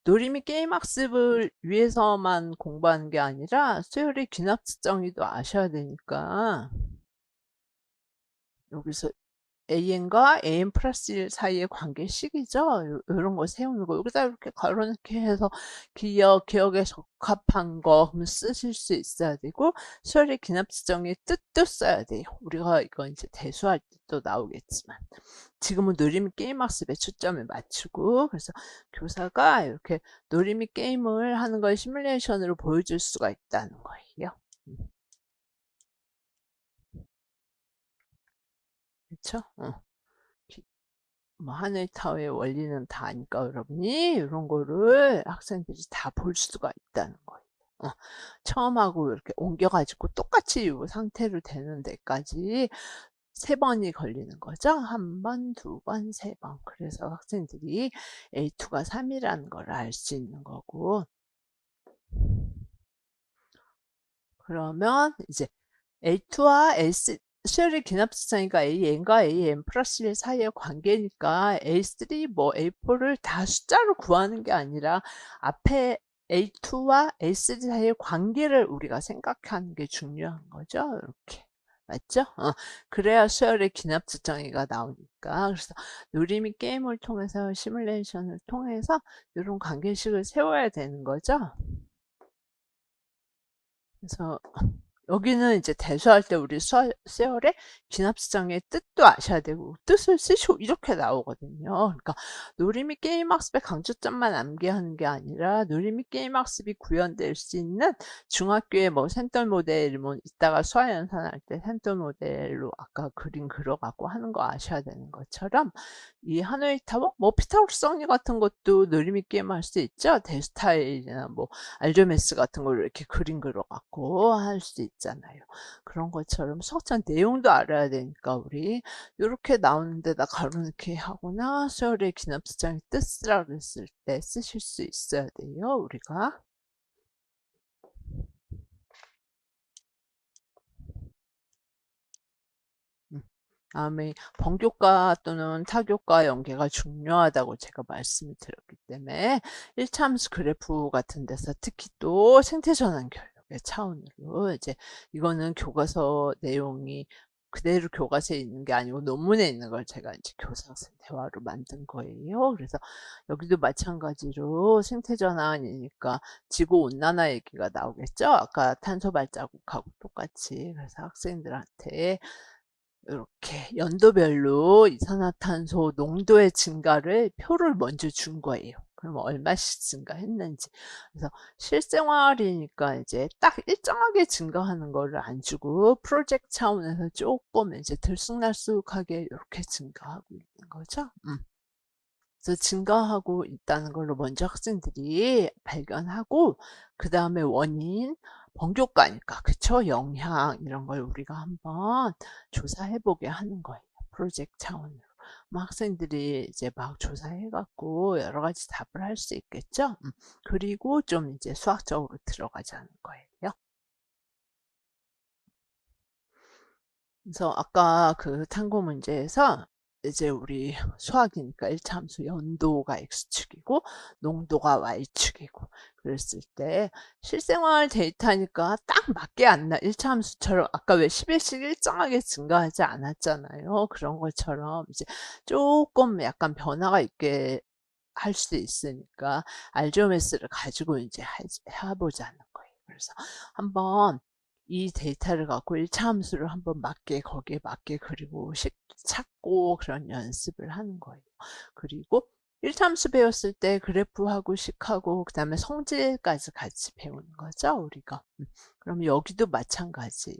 놀이미 게임 학습을 위해서만 공부하는 게 아니라 수요일에 귀납 정의도 아셔야 되니까 여기서 AN과 AN 플러스 1 사이의 관계식이죠. 요런 거 세우는 거 여기다 이렇게 걸어놓게 해서 기억에 적합한 거 그럼 쓰실 수 있어야 되고, 수열의 기납 지정의 뜻도 써야 돼요. 우리가 이건 이제 대수할 때 또 나오겠지만 지금은 놀이미 게임 학습에 초점을 맞추고, 그래서 교사가 이렇게 놀이미 게임을 하는 걸 시뮬레이션으로 보여줄 수가 있다는 거예요. 그렇죠? 뭐 하늘타워의 원리는 다 아니까 여러분이 이런 거를 학생들이 다 볼 수가 있다는 거예요. 처음하고 이렇게 옮겨가지고 똑같이 이 상태로 되는 데까지 3번이 걸리는 거죠. 1번, 2번, 3번. 그래서 학생들이 A2가 3이라는 걸 알 수 있는 거고, 그러면 이제 A2와 수열의 기납수차니까 AN과 AN 플러스 1 사이의 관계니까 A3, 뭐 A4를 다 숫자로 구하는 게 아니라 앞에 A2와 A3 사이의 관계를 우리가 생각하는 게 중요한 거죠. 이렇게. 맞죠? 그래야 수열의 기납수정의가 나오니까. 그래서 놀이미 게임을 통해서 시뮬레이션을 통해서 이런 관계식을 세워야 되는 거죠. 그래서 여기는 이제 대수할 때 우리 수열의 기납수정의 뜻도 아셔야 되고 뜻을 쓰시고 이렇게 나오거든요. 그러니까 놀이미 게임 학습의 강조점만 암기하는 게 아니라 놀이미 게임 학습이 구현될 수 있는 중학교에 뭐 센터 모델, 뭐 이따가 수화연산할 때 센터 모델로 아까 그림 그려갖고 하는 거 아셔야 되는 것처럼 이 하노이 타워, 뭐 피타고라스 정리 같은 것도 놀이미 게임 할 수 있죠. 데스타일이나 뭐 알조메스 같은 걸 이렇게 그림 그려갖고 할 수 있잖아요. 그런 것처럼 수학적 내용도 알아야 되니까 우리 이렇게 나오는 데다 가로넣기 하거나 수열의 기납수장의 뜻이라 그랬을 때 쓰실 수 있어야 돼요. 우리가. 다음에 번교과 또는 타교과 연계가 중요하다고 제가 말씀을 드렸기 때문에 1차 함수 그래프 같은 데서 특히 또 생태전환 교육의 차원으로 이제 이거는 교과서 내용이 그대로 교과서에 있는 게 아니고 논문에 있는 걸 제가 이제 교사학생 대화로 만든 거예요. 그래서 여기도 마찬가지로 생태전환이니까 지구온난화 얘기가 나오겠죠. 아까 탄소 발자국하고 똑같이. 그래서 학생들한테 이렇게 연도별로 이산화탄소 농도의 증가를 표를 먼저 준 거예요. 그럼 얼마씩 증가했는지. 그래서 실생활이니까 이제 딱 일정하게 증가하는 거를 안 주고 프로젝트 차원에서 조금 이제 들쑥날쑥하게 이렇게 증가하고 있는 거죠. 그래서 증가하고 있다는 걸로 먼저 학생들이 발견하고, 그 다음에 원인, 번교과니까, 그쵸? 영향, 이런 걸 우리가 한번 조사해보게 하는 거예요. 프로젝트 차원으로. 학생들이 이제 막 조사해갖고 여러 가지 답을 할 수 있겠죠? 그리고 좀 이제 수학적으로 들어가자는 거예요. 그래서 아까 그 탐구 문제에서 이제 우리 수학이니까 1차 함수 연도가 x축이고 농도가 y축이고 그랬을 때 실생활 데이터니까 딱 맞게 안 나. 1차 함수처럼 아까 왜 11씩 일정하게 증가하지 않았잖아요. 그런 것처럼 이제 조금 약간 변화가 있게 할 수 있으니까 알조메스를 가지고 이제 해보자는 거예요. 그래서 한번 이 데이터를 갖고 1차 함수를 한번 맞게 거기에 맞게 그리고 찾고 그런 연습을 하는 거예요. 그리고 1차 함수 배웠을 때 그래프하고 식하고 그 다음에 성질까지 같이 배우는 거죠, 우리가. 그럼 여기도 마찬가지예요.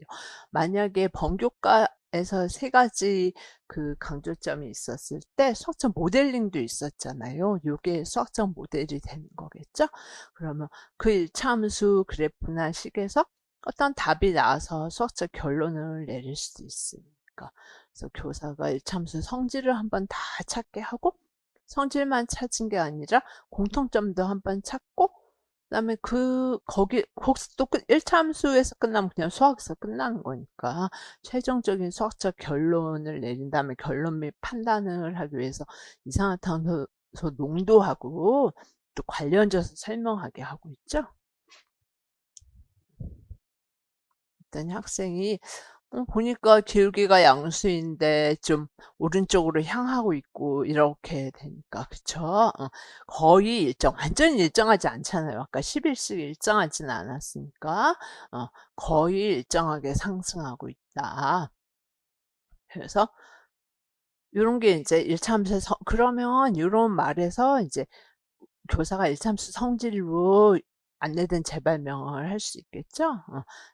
만약에 번교과에서 세 가지 그 강조점이 있었을 때 수학적 모델링도 있었잖아요. 이게 수학적 모델이 되는 거겠죠? 그러면 그 1차 함수 그래프나 식에서 어떤 답이 나와서 수학적 결론을 내릴 수도 있으니까. 그래서 교사가 1차 함수 성질을 한번 다 찾게 하고 성질만 찾은 게 아니라 공통점도 한번 찾고 그다음에 거기서 또 1차 함수에서 끝나면 그냥 수학에서 끝나는 거니까 최종적인 수학적 결론을 내린 다음에 결론 및 판단을 하기 위해서 이산화탄소 농도하고 또 관련져서 설명하게 하고 있죠. 그랬더니 학생이 보니까 기울기가 양수인데 좀 오른쪽으로 향하고 있고 이렇게 되니까 그쵸? 거의 완전히 일정하지 않잖아요. 아까 10일씩 일정하지는 않았으니까 거의 일정하게 상승하고 있다. 그래서 이런 게 이제 1차 함수에서 그러면 이런 말에서 이제 교사가 1차 함수 성질로 안내된 재발명을 할 수 있겠죠.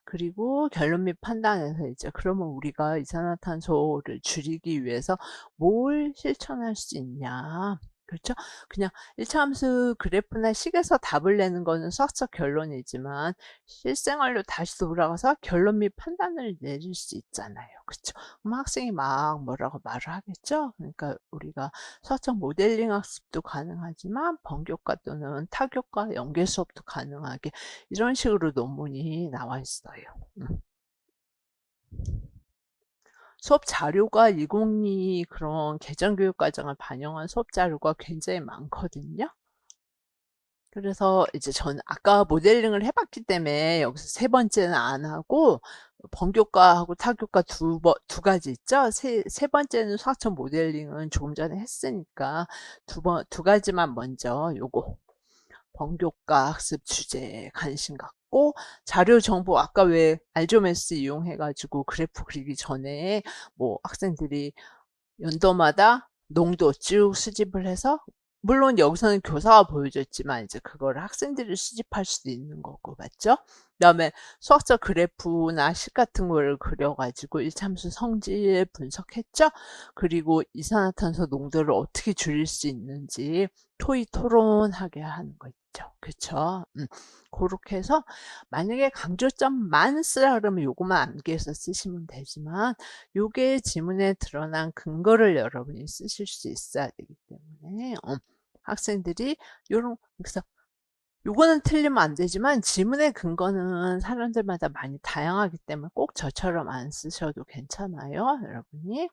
그리고 결론 및 판단에서 이제 그러면 우리가 이산화탄소를 줄이기 위해서 뭘 실천할 수 있냐. 그렇죠? 그냥 1차 함수 그래프나 식에서 답을 내는 거는 수학적 결론이지만 실생활로 다시 돌아가서 결론 및 판단을 내릴 수 있잖아요. 그렇죠? 그럼 학생이 막 뭐라고 말을 하겠죠? 그러니까 우리가 수학적 모델링 학습도 가능하지만 번교과 또는 타교과 연계 수업도 가능하게 이런 식으로 논문이 나와 있어요. 수업 자료가 2022 그런 개정교육 과정을 반영한 수업 자료가 굉장히 많거든요. 그래서 이제 저는 아까 모델링을 해봤기 때문에 여기서 세 번째는 안 하고 번교과하고 타교과 두 가지 있죠. 세 번째는 수학적 모델링은 조금 전에 했으니까 두 가지만 먼저 요거 번교과 학습 주제에 관심 갖고 자료 정보 아까 왜 알조메스 이용해가지고 그래프 그리기 전에 뭐 학생들이 연도마다 농도 쭉 수집을 해서 물론 여기서는 교사가 보여줬지만 이제 그걸 학생들이 수집할 수도 있는 거고 맞죠? 그다음에 수학적 그래프나 식 같은 거를 그려가지고 일참수 성질 분석했죠? 그리고 이산화탄소 농도를 어떻게 줄일 수 있는지 토의 토론하게 하는 거 있죠. 그쵸? 그렇게 해서 만약에 강조점만 쓰라 그러면 요거만 암기해서 쓰시면 되지만 요게 지문에 드러난 근거를 여러분이 쓰실 수 있어야 되기 때문에 학생들이 요런 그래서 요거는 틀리면 안 되지만 지문의 근거는 사람들마다 많이 다양하기 때문에 꼭 저처럼 안 쓰셔도 괜찮아요, 여러분이.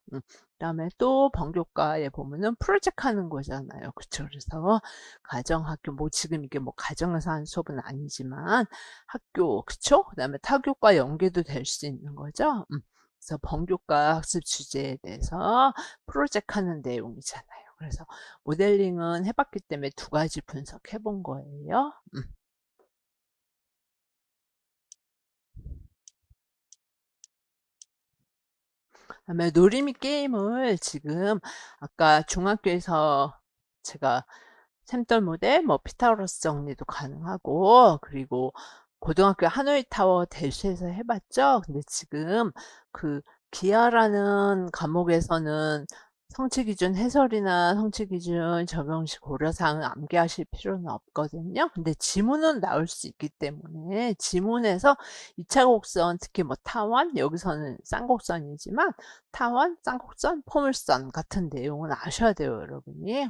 그다음에 또 번교과에 보면은 프로젝트 하는 거잖아요. 그쵸? 그래서 가정학교 뭐 지금 이게 뭐 가정에서 하는 수업은 아니지만 학교 그쵸? 그다음에 타교과 연계도 될 수 있는 거죠. 그래서 번교과 학습 주제에 대해서 프로젝트 하는 내용이잖아요. 그래서 모델링은 해봤기 때문에 두 가지 분석해 본 거예요. 그다음에 놀이미 게임을 지금 아까 중학교에서 제가 샘떨 모델, 뭐 피타고라스 정리도 가능하고 그리고 고등학교 하노이 타워 대시에서 해봤죠. 근데 지금 그 기하라는 과목에서는 성취기준 해설이나 성취기준 적용시 고려사항을 암기하실 필요는 없거든요. 근데 지문은 나올 수 있기 때문에 지문에서 2차 곡선 특히 뭐 타원 여기서는 쌍곡선이지만 타원, 쌍곡선, 포물선 같은 내용은 아셔야 돼요, 여러분이.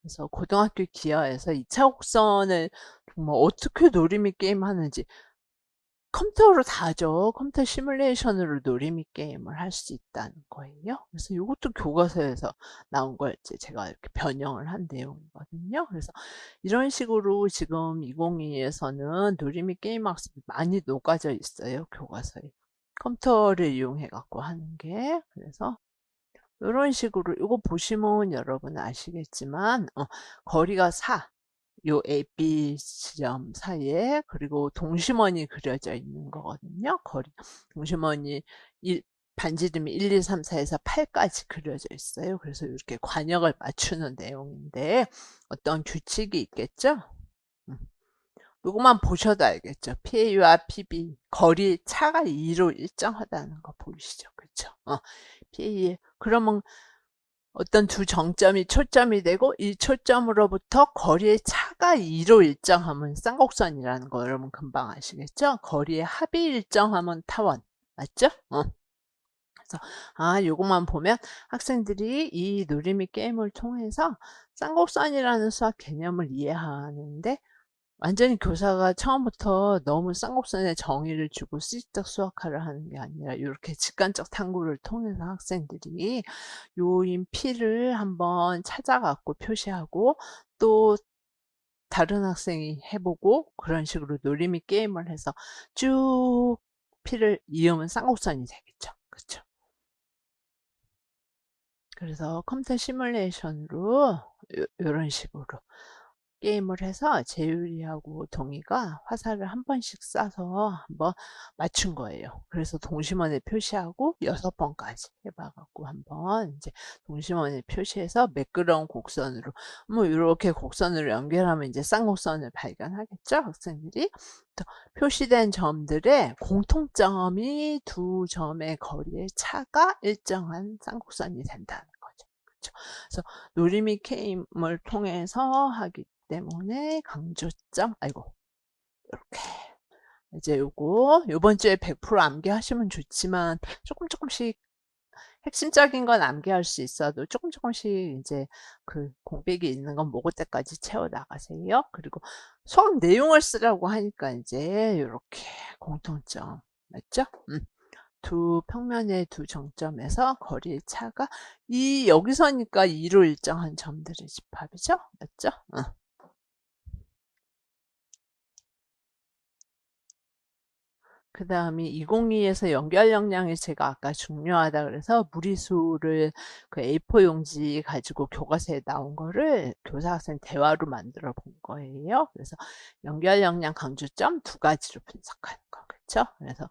그래서 고등학교 기하에서 2차 곡선을 정말 어떻게 놀이미 게임 하는지 컴퓨터로 다 하죠. 컴퓨터 시뮬레이션으로 놀이미 게임을 할 수 있다는 거예요. 그래서 이것도 교과서에서 나온 걸 이제 제가 이렇게 변형을 한 내용이거든요. 그래서 이런 식으로 지금 2022에서는 놀이미 게임 학습이 많이 녹아져 있어요. 교과서에. 컴퓨터를 이용해 갖고 하는 게. 그래서 이런 식으로 이거 보시면 여러분 아시겠지만 거리가 4. 요 AB 지점 사이에 그리고 동심원이 그려져 있는 거거든요. 거리 동심원이 반지름이 1, 2, 3, 4에서 8까지 그려져 있어요. 그래서 이렇게 관역을 맞추는 내용인데 어떤 규칙이 있겠죠? 이것만 보셔도 알겠죠? PA와 PB 거리 차가 2로 일정하다는 거 보이시죠? 그렇죠? PA 그러면 어떤 두 정점이 초점이 되고 이 초점으로부터 거리의 차가 2로 일정하면 쌍곡선이라는 거 여러분 금방 아시겠죠? 거리의 합이 일정하면 타원. 맞죠? 그래서 요것만 보면 학생들이 이 놀이미 게임을 통해서 쌍곡선이라는 수학 개념을 이해하는데 완전히 교사가 처음부터 너무 쌍곡선의 정의를 주고 수직적 수학화를 하는 게 아니라 이렇게 직관적 탐구를 통해서 학생들이 요인 P를 한번 찾아갖고 표시하고 또 다른 학생이 해보고 그런 식으로 놀이미 게임을 해서 쭉 P를 이으면 쌍곡선이 되겠죠. 그렇죠? 그래서 컴퓨터 시뮬레이션으로 이런 식으로 게임을 해서 재율이하고 동이가 화살을 한 번씩 쏴서 한번 맞춘 거예요. 그래서 동심원에 표시하고 6번까지 해봐갖고 한번 이제 동심원에 표시해서 매끄러운 곡선으로 뭐 이렇게 곡선으로 연결하면 이제 쌍곡선을 발견하겠죠, 학생들이. 또 표시된 점들의 공통점이 두 점의 거리의 차가 일정한 쌍곡선이 된다는 거죠. 그렇죠? 그래서 놀이미 게임을 통해서 하기 때문에 강조점 아이고 이렇게 이제 요번 주에 100% 암기하시면 좋지만 조금씩 핵심적인 건 암기할 수 있어도 조금씩 이제 그 공백이 있는 건 모을 때까지 채워 나가세요. 그리고 수업 내용을 쓰라고 하니까 이제 이렇게 공통점 맞죠? 두 평면의 두 정점에서 거리의 차가 여기서니까 2로 일정한 점들의 집합이죠? 맞죠? 그 다음에 202에서 연결 역량이 제가 아까 중요하다 그래서 무리수를 그 A4 용지 가지고 교과서에 나온 거를 교사 학생 대화로 만들어 본 거예요. 그래서 연결 역량 강조점 두 가지로 분석하는 거. 그렇죠? 그래서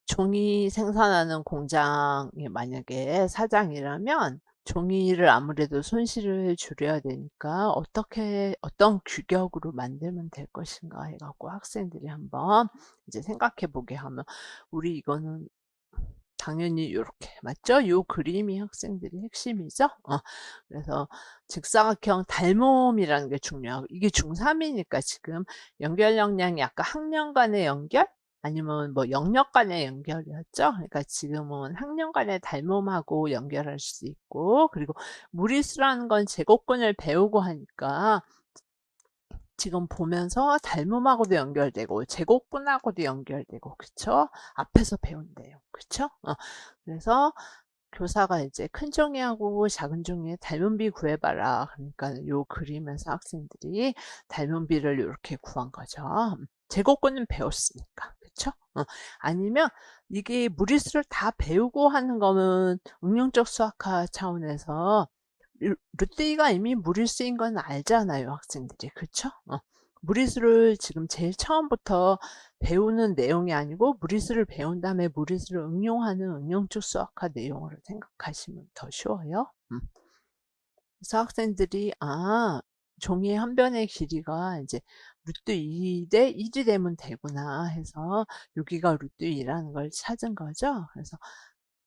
종이 생산하는 공장이 만약에 사장이라면 종이를 아무래도 손실을 줄여야 되니까 어떤 규격으로 만들면 될 것인가 해갖고 학생들이 한번 이제 생각해 보게 하면 우리 이거는 당연히 이렇게 맞죠? 요 그림이 학생들이 핵심이죠? 그래서 직사각형 닮음이라는 게 중요하고 이게 중3이니까 지금 연결 역량이 아까 학년 간의 연결 아니면 뭐 영역 간의 연결이었죠? 그러니까 지금은 학년 간의 닮음하고 연결할 수 있고 그리고 무리수라는 건 제곱근을 배우고 하니까 지금 보면서 닮음하고도 연결되고 제곱근하고도 연결되고 그쵸? 앞에서 배운 내용 그쵸? 그래서 교사가 이제 큰 종이하고 작은 종이의 닮은비 구해봐라. 그러니까 요 그림에서 학생들이 닮은비를 이렇게 구한 거죠. 제곱근은 배웠으니까. 그쵸? 아니면 이게 무리수를 다 배우고 하는 거면 응용적 수학화 차원에서 루트이가 이미 무리수인 건 알잖아요, 학생들이. 그쵸? 무리수를 지금 제일 처음부터 배우는 내용이 아니고 무리수를 배운 다음에 무리수를 응용하는 응용적 수학화 내용으로 생각하시면 더 쉬워요. 그래서 학생들이 종이의 한 변의 길이가 이제 루트 2 대 1이 되면 되구나 해서 여기가 루트 2라는 걸 찾은 거죠. 그래서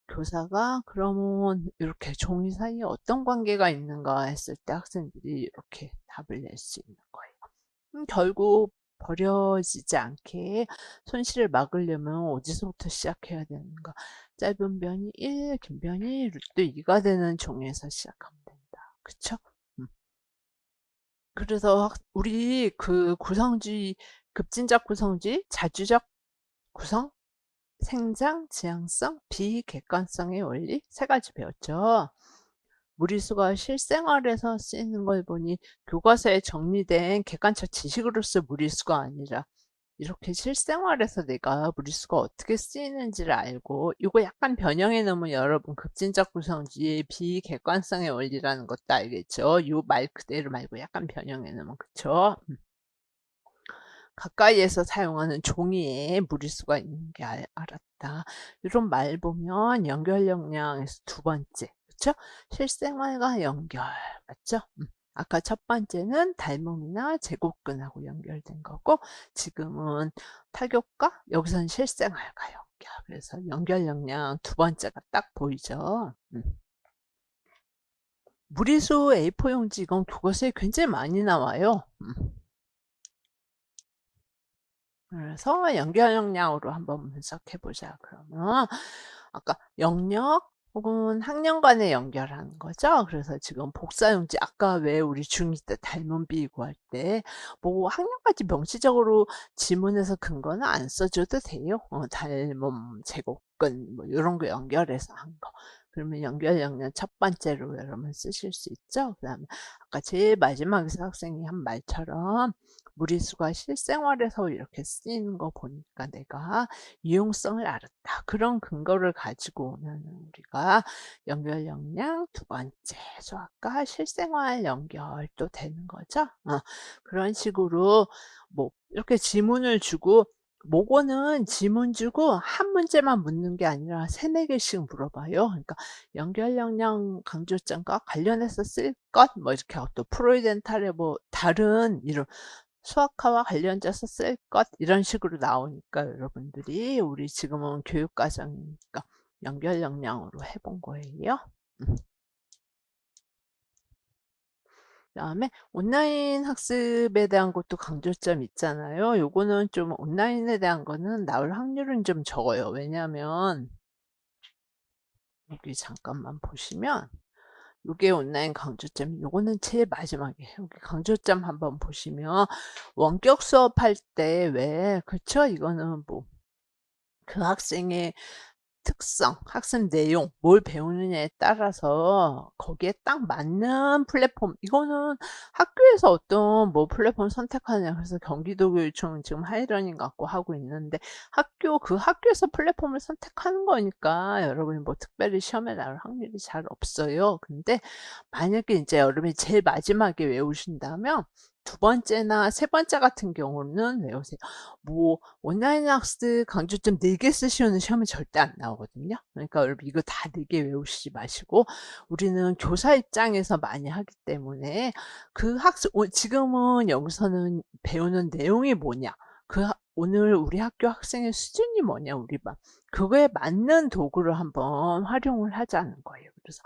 교사가 그러면 이렇게 종이 사이에 어떤 관계가 있는가 했을 때 학생들이 이렇게 답을 낼 수 있는 거예요. 결국 버려지지 않게 손실을 막으려면 어디서부터 시작해야 되는가? 짧은 변이 1, 긴 변이 루트 2가 되는 종에서 시작하면 된다. 그쵸? 그래서 우리 그 구성주의, 급진적 구성주의, 자주적 구성, 생장, 지향성, 비객관성의 원리 세 가지 배웠죠. 무리수가 실생활에서 쓰이는 걸 보니 교과서에 정리된 객관적 지식으로서 무리수가 아니라 이렇게 실생활에서 내가 무리수가 어떻게 쓰이는지를 알고 이거 약간 변형해 놓으면 여러분 급진적 구성지 비객관성의 원리라는 것도 알겠죠. 이 말 그대로 말고 약간 변형해 놓으면 그쵸? 가까이에서 사용하는 종이에 무리수가 있는 게 알았다. 이런 말 보면 연결 역량에서 두 번째, 그쵸? 실생활과 연결, 맞죠? 아까 첫 번째는 닮음이나 제곱근하고 연결된 거고, 지금은 타격과 여기서는 실생활과 연결. 그래서 연결 역량 두 번째가 딱 보이죠? 무리수 A4 용지 이건 교과서에 굉장히 많이 나와요. 그래서 연결 역량으로 한번 분석해 보자. 그러면 아까 영역 혹은 학년 간의 연결하는 거죠. 그래서 지금 복사용지 아까 왜 우리 중2 때 닮은 비 구할 때 뭐 학년까지 명시적으로 지문에서 근거는 안 써줘도 돼요. 닮음, 제곱근 뭐 이런 거 연결해서 한 거. 그러면 연결 역량 첫 번째로 여러분 쓰실 수 있죠. 그 다음에 아까 제일 마지막에서 학생이 한 말처럼 무리수가 실생활에서 이렇게 쓰이는 거 보니까 내가 유용성을 알았다. 그런 근거를 가지고 오면 우리가 연결 역량 두 번째 수학과 실생활 연결도 되는 거죠. 그런 식으로 뭐 이렇게 지문을 주고 모고는 지문 주고 한 문제만 묻는 게 아니라 세네 개씩 물어봐요. 그러니까 연결 역량 강조점과 관련해서 쓸 것, 뭐 이렇게 또 프로이덴탈의 뭐 다른 이런 수학과와 관련돼서 쓸 것 이런 식으로 나오니까 여러분들이 우리 지금은 교육과정이니까 연결 역량으로 해본 거예요. 그다음에 온라인 학습에 대한 것도 강조점 있잖아요. 요거는 좀 온라인에 대한 거는 나올 확률은 좀 적어요. 왜냐하면 여기 잠깐만 보시면 요게 온라인 강조점, 요거는 제일 마지막에 여기 강조점 한번 보시면 원격 수업할 때 왜 그쵸? 이거는 뭐 그 학생의 특성, 학습 내용, 뭘 배우느냐에 따라서 거기에 딱 맞는 플랫폼, 이거는 학교에서 어떤 뭐 플랫폼 선택하느냐. 그래서 경기도교육청은 지금 하이러닝 갖고 하고 있는데 그 학교에서 플랫폼을 선택하는 거니까 여러분이 뭐 특별히 시험에 나올 확률이 잘 없어요. 근데 만약에 이제 여러분이 제일 마지막에 외우신다면 두 번째나 세 번째 같은 경우는 외우세요. 뭐 온라인 학습 강조점 4개 쓰시는 시험은 절대 안 나오거든요. 그러니까 여러분 이거 다 4개 외우시지 마시고 우리는 교사 입장에서 많이 하기 때문에 그 학습 지금은 여기서는 배우는 내용이 뭐냐, 오늘 우리 학교 학생의 수준이 뭐냐, 우리 반 그거에 맞는 도구를 한번 활용을 하자는 거예요. 그래서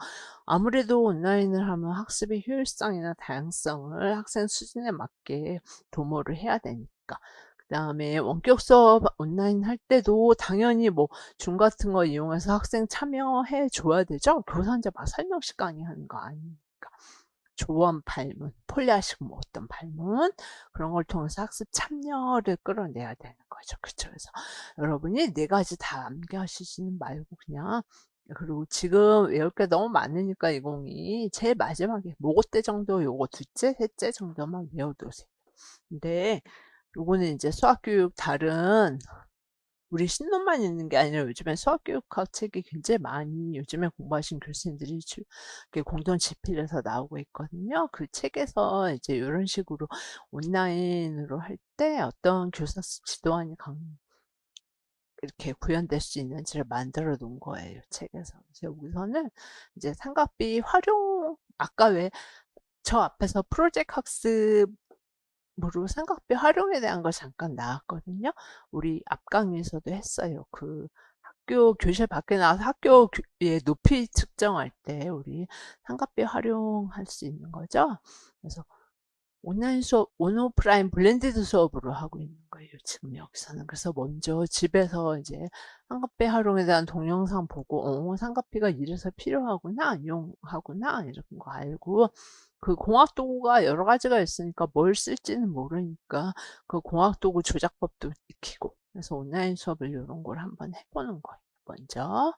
아무래도 온라인을 하면 학습의 효율성이나 다양성을 학생 수준에 맞게 도모를 해야 되니까. 그다음에 원격 수업 온라인 할 때도 당연히 뭐 줌 같은 거 이용해서 학생 참여해 줘야 되죠. 교사 혼자 막 설명식 강의하는 거 아니니까. 조언 발문, 폴리아식 뭐 어떤 발문 그런 걸 통해서 학습 참여를 끌어내야 되는 거죠. 그쵸? 그래서 여러분이 4가지 다 암기하시지는 말고 그냥 그리고 지금 외울 게 너무 많으니까 20이 제일 마지막에 모고 때 정도 요거 둘째, 셋째 정도만 외워두세요. 근데 요거는 이제 수학교육 다른 우리 신론만 있는 게 아니라 요즘에 수학교육학 책이 굉장히 많이 요즘에 공부하신 교수님들이 이렇게 공동 집필해서 나오고 있거든요. 그 책에서 이제 이런 식으로 온라인으로 할 때 어떤 교사 지도안이 이렇게 구현될 수 있는지를 만들어 놓은 거예요, 책에서. 그래서 여기서는 이제 삼각비 활용, 아까 왜 저 앞에서 프로젝트 학습으로 삼각비 활용에 대한 거 잠깐 나왔거든요. 우리 앞 강의에서도 했어요. 그 학교 교실 밖에 나와서 학교의 높이 측정할 때 우리 삼각비 활용할 수 있는 거죠. 그래서 온라인 수업, 온오프라인 블렌디드 수업으로 하고 있는 거예요. 지금 여기서는. 그래서 먼저 집에서 이제 삼각비 활용에 대한 동영상 보고, 삼각비가 이래서 필요하구나, 이용하구나, 이런 거 알고, 그 공학도구가 여러 가지가 있으니까 뭘 쓸지는 모르니까 그 공학도구 조작법도 익히고, 그래서 온라인 수업을 이런 걸 한번 해보는 거예요. 먼저.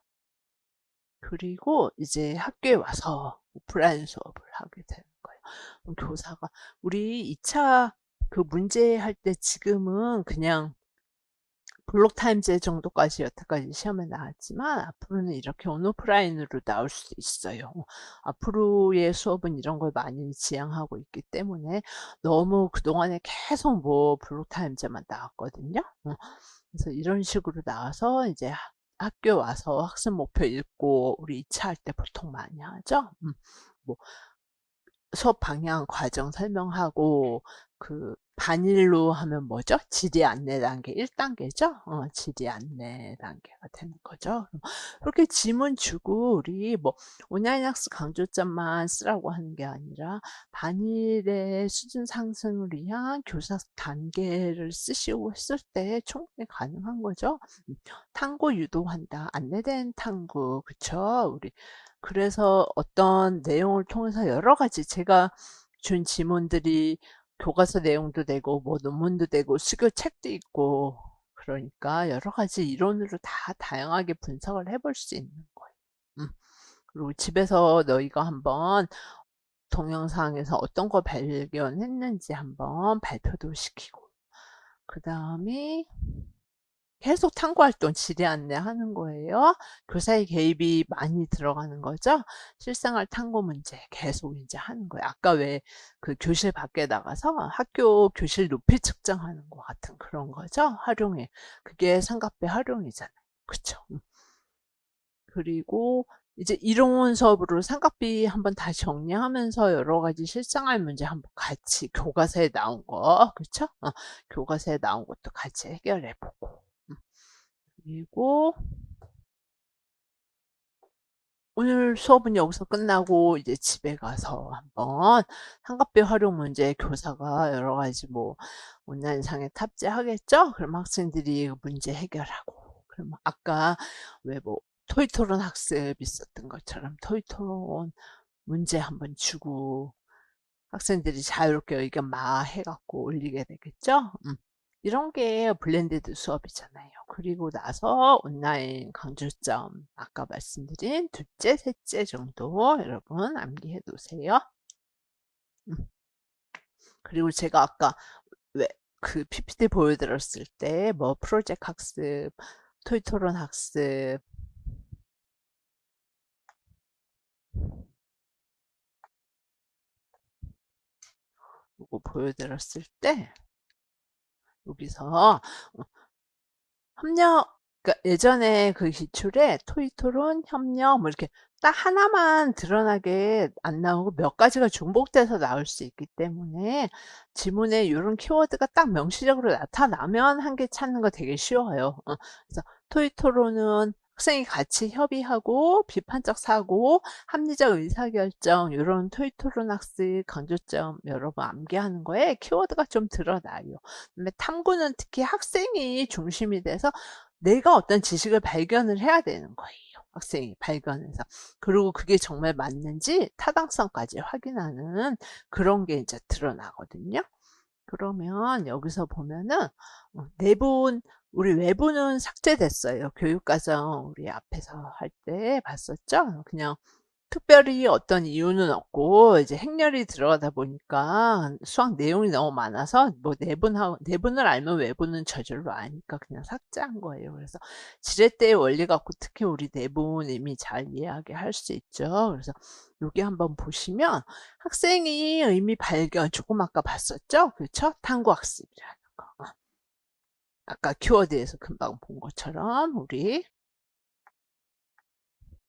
그리고 이제 학교에 와서 오프라인 수업을 하게 되는 거예요. 그럼 교사가 우리 2차 그 문제 할 때 지금은 그냥 블록 타임제 정도까지 여태까지 시험에 나왔지만 앞으로는 이렇게 온오프라인으로 나올 수도 있어요. 앞으로의 수업은 이런 걸 많이 지향하고 있기 때문에 너무 그동안에 계속 뭐 블록 타임제만 나왔거든요. 그래서 이런 식으로 나와서 이제 학교 와서 학습 목표 읽고 우리 2차 할 때 보통 많이 하죠. 뭐 수업 방향 과정 설명하고 그 반일로 하면 뭐죠? 지리 안내 단계 1단계죠? 지리 안내 단계가 되는 거죠. 그렇게 지문 주고 우리 뭐 온라인 학습 강조점만 쓰라고 하는 게 아니라 반일의 수준 상승을 위한 교사 단계를 쓰시고 했을 때 충분히 가능한 거죠. 탐구 유도한다. 안내된 탐구. 그쵸? 우리 그래서 어떤 내용을 통해서 여러 가지 제가 준 지문들이 교과서 내용도 되고 뭐 논문도 되고 수교 책도 있고 그러니까 여러 가지 이론으로 다 다양하게 분석을 해볼 수 있는 거예요. 그리고 집에서 너희가 한번 동영상에서 어떤 거 발견했는지 한번 발표도 시키고 그 다음에 계속 탐구활동 지리 안내하는 거예요. 교사의 개입이 많이 들어가는 거죠. 실생활 탐구 문제 계속 이제 하는 거예요. 아까 왜 그 교실 밖에 나가서 학교 교실 높이 측정하는 것 같은 그런 거죠. 활용해. 그게 삼각배 활용이잖아요. 그쵸? 그리고 이제 이론 수업으로 삼각비 한번 다시 정리하면서 여러 가지 실생활 문제 한번 같이 교과서에 나온 거, 그쵸? 교과서에 나온 것도 같이 해결해 보고. 그리고 오늘 수업은 여기서 끝나고 이제 집에 가서 한번 삼각비 활용 문제 교사가 여러 가지 뭐 온라인상에 탑재하겠죠? 그럼 학생들이 문제 해결하고 그럼 아까 왜 뭐 토익토론 학습 있었던 것처럼 토익토론 문제 한번 주고 학생들이 자유롭게 의견 막 해갖고 올리게 되겠죠? 이런 게 블렌디드 수업이잖아요. 그리고 나서 온라인 강조점 아까 말씀드린 둘째, 셋째 정도 여러분 암기해 두세요. 그리고 제가 아까 왜 그 PPT 보여드렸을 때 뭐 프로젝트 학습, 토익토론 학습 이거 보여드렸을 때 여기서 협력, 그러니까 예전에 그 기출에 토익 토론, 협력, 뭐 이렇게 딱 하나만 드러나게 안 나오고 몇 가지가 중복돼서 나올 수 있기 때문에 지문에 이런 키워드가 딱 명시적으로 나타나면 한 개 찾는 거 되게 쉬워요. 그래서 토익 토론은 학생이 같이 협의하고 비판적 사고, 합리적 의사결정 이런 토익 토론 학습 강조점 여러분 암기하는 거에 키워드가 좀 드러나요. 근데 탐구는 특히 학생이 중심이 돼서 내가 어떤 지식을 발견을 해야 되는 거예요. 학생이 발견해서. 그리고 그게 정말 맞는지 타당성까지 확인하는 그런 게 이제 드러나거든요. 그러면 여기서 보면은 내분 우리 외부는 삭제됐어요. 교육과정 우리 앞에서 할 때 봤었죠? 그냥 특별히 어떤 이유는 없고 이제 행렬이 들어가다 보니까 수학 내용이 너무 많아서 뭐 내분을 알면 외부는 저절로 아니까 그냥 삭제한 거예요. 그래서 지렛대의 원리 갖고 특히 우리 내분 이미 잘 이해하게 할 수 있죠. 그래서 여기 한번 보시면 학생이 의미 발견 조금 아까 봤었죠? 그렇죠? 탐구학습이라는 거. 아까 키워드에서 금방 본 것처럼 우리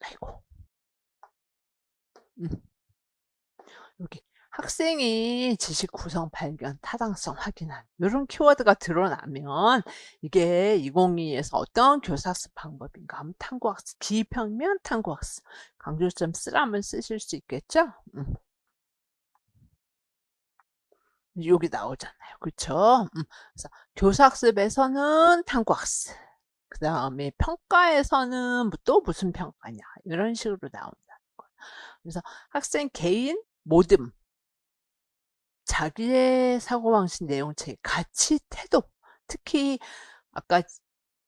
아이고 여기 학생이 지식 구성 발견, 타당성 확인한 이런 키워드가 드러나면 이게 2022에서 어떤 교사학습 방법인가 하면 탐구학습, 기입형이면 탐구학습, 강조점 쓰라면 쓰실 수 있겠죠? 여기 나오잖아요. 그쵸? 그래서 교사학습에서는 탐구학습, 그 다음에 평가에서는 또 무슨 평가냐 이런 식으로 나온다는 거예요. 그래서 학생 개인 모듬 자기의 사고방식 내용책, 가치, 태도, 특히 아까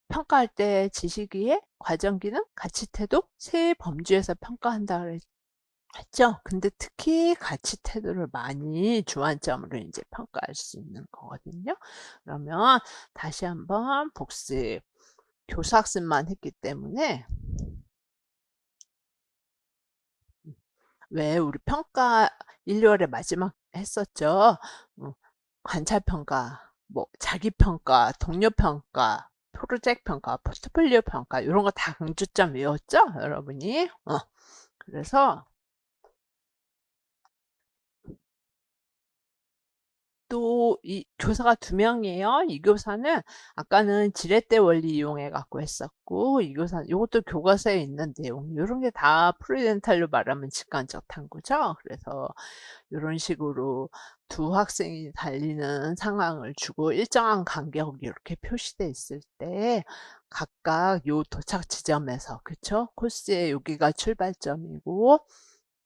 평가할 때 지식이해, 과정기능, 가치태도 세 범주에서 평가한다 그랬죠. 근데 특히 가치태도를 많이 주안점으로 이제 평가할 수 있는 거거든요. 그러면 다시 한번 복습. 교사학습만 했기 때문에 왜 우리 평가 1월에 마지막 했었죠. 관찰평가, 뭐 자기평가, 동료평가, 프로젝트 평가, 포트폴리오 평가 이런 거 다 강조점 외웠죠? 여러분이. 그래서 또 이 교사가 2명이에요. 이 교사는 아까는 지렛대 원리 이용해 갖고 했었고 이 교사는 이것도 교과서에 있는 내용 이런 게 다 프리덴탈로 말하면 직관적 탐구죠. 그래서 이런 식으로 두 학생이 달리는 상황을 주고 일정한 간격이 이렇게 표시돼 있을 때 각각 요 도착 지점에서 그쵸? 코스의 여기가 출발점이고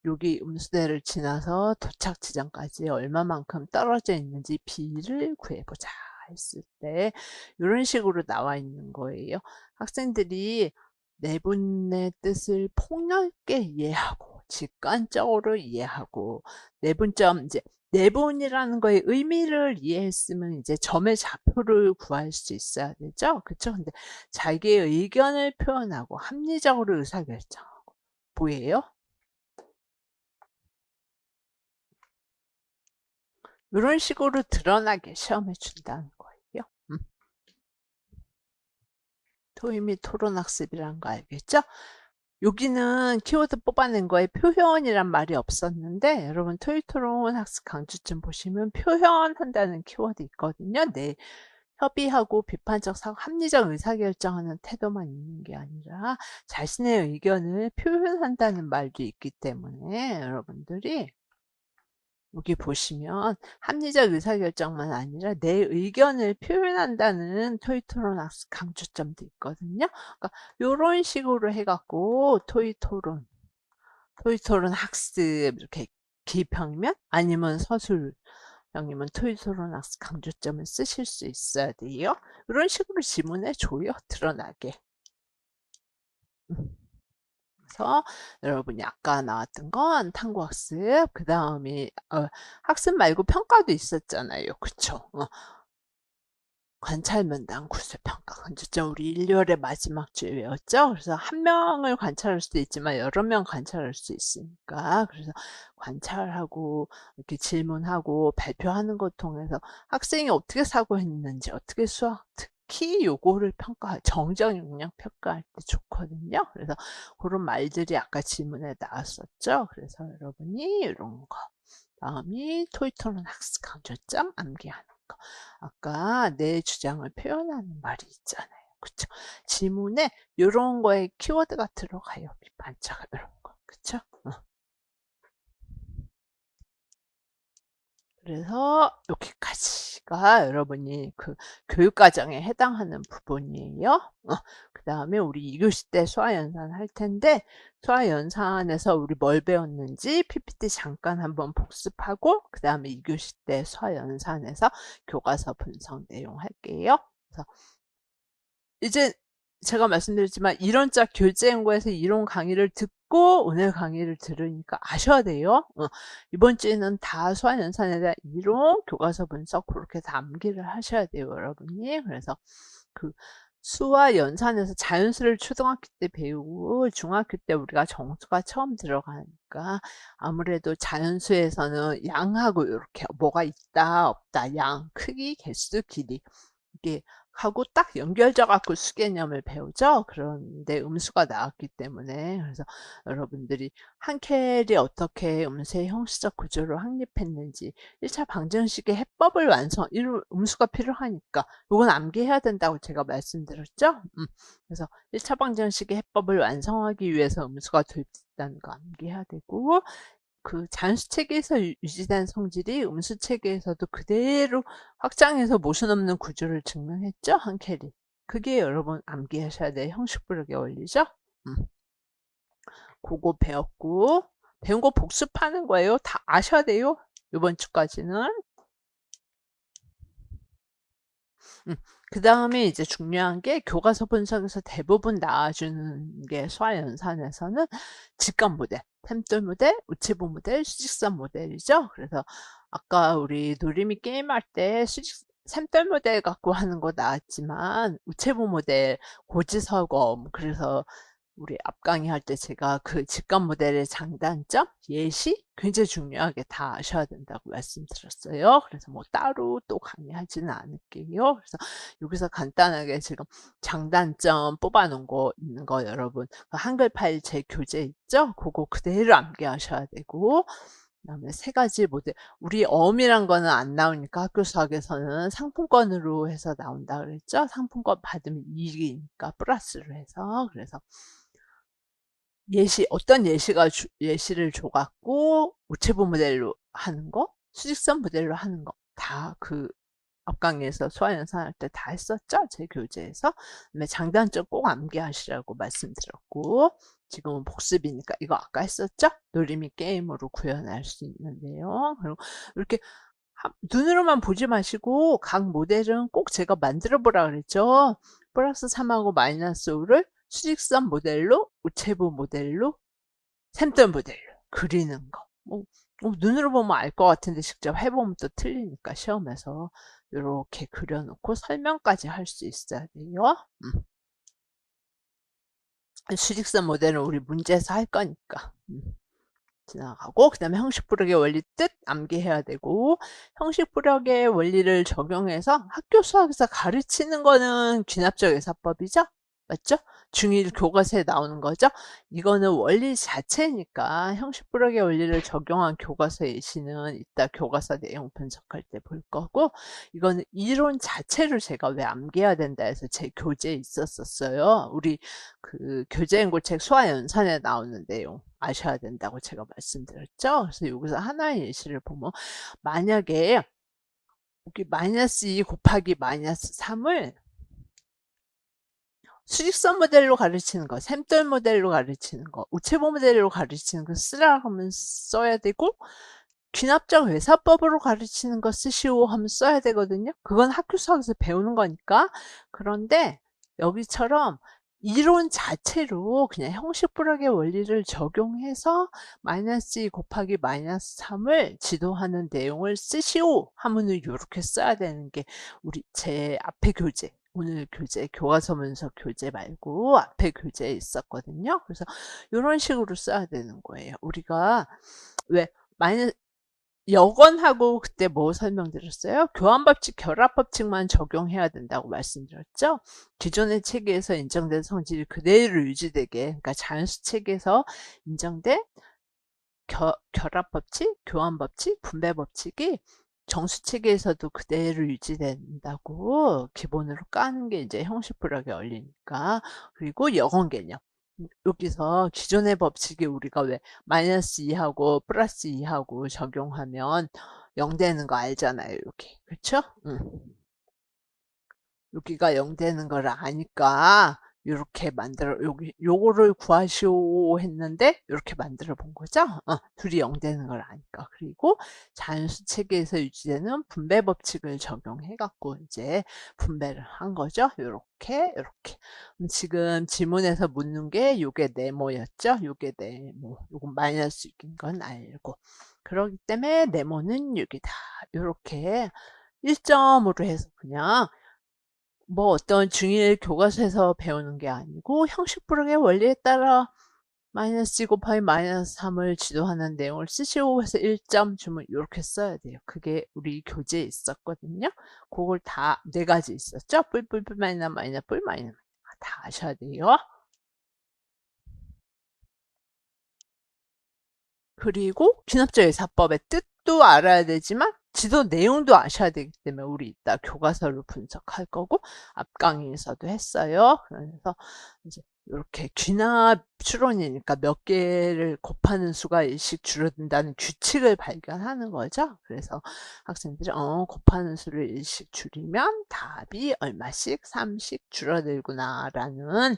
여기 음수대를 지나서 도착 지점까지 얼마만큼 떨어져 있는지 비를 구해보자 했을 때 이런 식으로 나와 있는 거예요. 학생들이 내분의 뜻을 폭넓게 이해하고 직관적으로 이해하고 내분점 이제 내분이라는 거의 의미를 이해했으면 이제 점의 좌표를 구할 수 있어야 되죠. 그쵸? 근데 자기의 의견을 표현하고 합리적으로 의사결정하고 뭐예요? 이런 식으로 드러나게 시험해 준다는 거예요. 토의 및 토론학습이라는 거 알겠죠? 여기는 키워드 뽑아낸 거에 표현이란 말이 없었는데 여러분 토의 토론 학습 강주점 보시면 표현한다는 키워드 있거든요. 네, 협의하고 비판적 사고, 합리적 의사결정하는 태도만 있는 게 아니라 자신의 의견을 표현한다는 말도 있기 때문에 여러분들이 여기 보시면 합리적 의사결정만 아니라 내 의견을 표현한다는 토의토론 학습 강조점도 있거든요. 그러니까 이런 식으로 해갖고 토의토론 학습 이렇게 기입형이면 아니면 서술형이면 토의토론 학습 강조점을 쓰실 수 있어야 돼요. 이런 식으로 지문에 줘요. 드러나게. 그래서 여러분이 아까 나왔던 건 탐구학습, 그 다음에 학습 말고 평가도 있었잖아요. 그쵸? 관찰면담 구술평가. 진짜 우리 1월의 마지막 주에 외웠죠? 그래서 한 명을 관찰할 수도 있지만 여러 명 관찰할 수 있으니까. 그래서 관찰하고 이렇게 질문하고 발표하는 것 통해서 학생이 어떻게 사고했는지, 어떻게 수학, 특히 요거를 정적 역량 평가할 때 좋거든요. 그래서 그런 말들이 아까 질문에 나왔었죠. 그래서 여러분이 이런 거. 다음이 토익토론 학습 강조점 암기하는 거. 아까 내 주장을 표현하는 말이 있잖아요. 그쵸? 지문에 이런 거에 키워드가 들어가요. 비판적 이런 거. 그쵸? 그래서 여기까지가 여러분이 그 교육과정에 해당하는 부분이에요. 그 다음에 우리 2교시 때 수화연산 할 텐데 수화연산에서 우리 뭘 배웠는지 PPT 잠깐 한번 복습하고 그 다음에 2교시 때 수화연산에서 교과서 분석 내용 할게요. 그래서 이제 제가 말씀드렸지만 이론적 교재연구에서 이론 강의를 듣고 오늘 강의를 들으니까 아셔야 돼요. 이번 주에는 다 수학연산에 대한 이론, 교과서 분석 그렇게 다 암기를 하셔야 돼요, 여러분이. 그래서 그 수와 연산에서 자연수를 초등학교 때 배우고 중학교 때 우리가 정수가 처음 들어가니까 아무래도 자연수에서는 양하고 이렇게 뭐가 있다, 없다, 양, 크기, 개수, 길이 이게 하고 딱 연결져 갖고 수 개념을 배우죠. 그런데 음수가 나왔기 때문에 그래서 여러분들이 한켈이 어떻게 음수의 형식적 구조를 확립했는지 1차 방정식의 해법을 이런 음수가 필요하니까 이건 암기해야 된다고 제가 말씀드렸죠. 그래서 1차 방정식의 해법을 완성하기 위해서 음수가 도입됐다는 거 암기해야 되고 그 잔수 체계에서 유지된 성질이 음수 체계에서도 그대로 확장해서 모순 없는 구조를 증명했죠. 한캐리. 그게 여러분 암기하셔야 돼요. 형식부력의 원리죠. 그거 배웠고 배운 거 복습하는 거예요. 다 아셔야 돼요. 이번 주까지는. 그 다음에 이제 중요한 게 교과서 분석에서 대부분 나와주는 게 수학연산에서는 직관 모델, 템돌 모델, 우체부 모델, 수직선 모델이죠. 그래서 아까 우리 놀이미 게임할 때 샘돌 모델 갖고 하는 거 나왔지만 우체부 모델 고지서검, 그래서 우리 앞 강의할 때 제가 그 직관 모델의 장단점, 예시 굉장히 중요하게 다 아셔야 된다고 말씀드렸어요. 그래서 뭐 따로 또 강의하지는 않을게요. 그래서 여기서 간단하게 지금 장단점 뽑아놓은 거 있는 거 여러분 그 한글 파일 제 교재 있죠? 그거 그대로 암기하셔야 되고, 그다음에 세 가지 모델, 우리 어음이란 거는 안 나오니까 학교 수학에서는 상품권으로 해서 나온다 그랬죠? 상품권 받으면 이익이니까 플러스로 해서. 그래서 어떤 예시를 줘갖고 우체부 모델로 하는 거, 수직선 모델로 하는 거, 다 그 앞강의에서 수학연산할 때 다 했었죠? 제 교재에서. 그다음에 장단점 꼭 암기하시라고 말씀드렸고, 지금은 복습이니까 이거 아까 했었죠? 놀이미 게임으로 구현할 수 있는데요. 그리고 이렇게 눈으로만 보지 마시고 각 모델은 꼭 제가 만들어 보라 그랬죠? 플러스 3하고 마이너스 5를 수직선 모델로, 우체부 모델로, 샘돌 모델로 그리는 거. 눈으로 보면 알 것 같은데 직접 해보면 또 틀리니까 시험에서 이렇게 그려놓고 설명까지 할 수 있어야 돼요. 수직선 모델은 우리 문제에서 할 거니까. 지나가고, 그 다음에 형식부력의 원리 뜻 암기해야 되고, 형식부력의 원리를 적용해서 학교 수학에서 가르치는 거는 귀납적 예사법이죠? 맞죠? 중1 교과서에 나오는 거죠? 이거는 원리 자체니까 형식부력의 원리를 적용한 교과서 예시는 이따 교과서 내용 분석할 때 볼 거고, 이거는 이론 자체를 제가 왜 암기해야 된다 해서 제 교재에 있었어요. 우리 그 교재연구책 수학연산에 나오는 내용 아셔야 된다고 제가 말씀드렸죠. 그래서 여기서 하나의 예시를 보면, 만약에 여기 마이너스 2 곱하기 마이너스 3을 수직선 모델로 가르치는 거, 샘돌 모델로 가르치는 거, 우체부 모델로 가르치는 거 쓰라 하면 써야 되고, 귀납적 외사법으로 가르치는 거 쓰시오 하면 써야 되거든요. 그건 학교 수학에서 배우는 거니까. 그런데 여기처럼 이론 자체로 그냥 형식부력의 원리를 적용해서 마이너스 2 곱하기 마이너스 3을 지도하는 내용을 쓰시오 하면은 이렇게 써야 되는 게 우리 제 앞에 교재, 오늘 교재, 교과서 문서 교재 말고 앞에 교재에 있었거든요. 그래서 이런 식으로 써야 되는 거예요. 우리가 왜 여건하고 그때 뭐 설명드렸어요? 교환법칙, 결합법칙만 적용해야 된다고 말씀드렸죠? 기존의 체계에서 인정된 성질이 그대로 유지되게, 그러니까 자연수 체계에서 인정된 결합법칙, 교환법칙, 분배법칙이 정수 체계에서도 그대로 유지된다고 기본으로 까는 게 이제 형식부력의 원리니까. 그리고 여건 개념. 여기서 기존의 법칙이 우리가 왜 마이너스 2하고 플러스 2하고 적용하면 0 되는 거 알잖아요. 여기. 그쵸? 여기가 0 되는 걸 아니까 이렇게 만들어, 요거를 구하시오 했는데 이렇게 만들어 본 거죠. 둘이 0 되는 걸 아니까. 그리고 자연수 체계에서 유지되는 분배 법칙을 적용해 갖고 이제 분배를 한 거죠. 요렇게. 지금 지문에서 묻는 게 요게 네모였죠. 요게 네모. 요건 마이너스 6인 건 알고. 그렇기 때문에 네모는 여기다. 요렇게 1점으로 해서 그냥 뭐 어떤 중1 교과서에서 배우는 게 아니고 형식부력의 원리에 따라 마이너스 2 곱하기 마이너스 3을 지도하는 내용을 쓰시오 해서 1점 주면 이렇게 써야 돼요. 그게 우리 교재에 있었거든요. 그걸 다 4가지 있었죠. 뿔뿔뿔 마이너 마이너 뿔 마이너 다 아셔야 돼요. 그리고 귀납적 예사법의 뜻도 알아야 되지만 지도 내용도 아셔야 되기 때문에 우리 이따 교과서를 분석할 거고 앞 강의에서도 했어요. 그래서 이제 이렇게 귀납 추론이니까 몇 개를 곱하는 수가 일씩 줄어든다는 규칙을 발견하는 거죠. 그래서 학생들이 곱하는 수를 일씩 줄이면 답이 얼마씩 3씩 줄어들구나 라는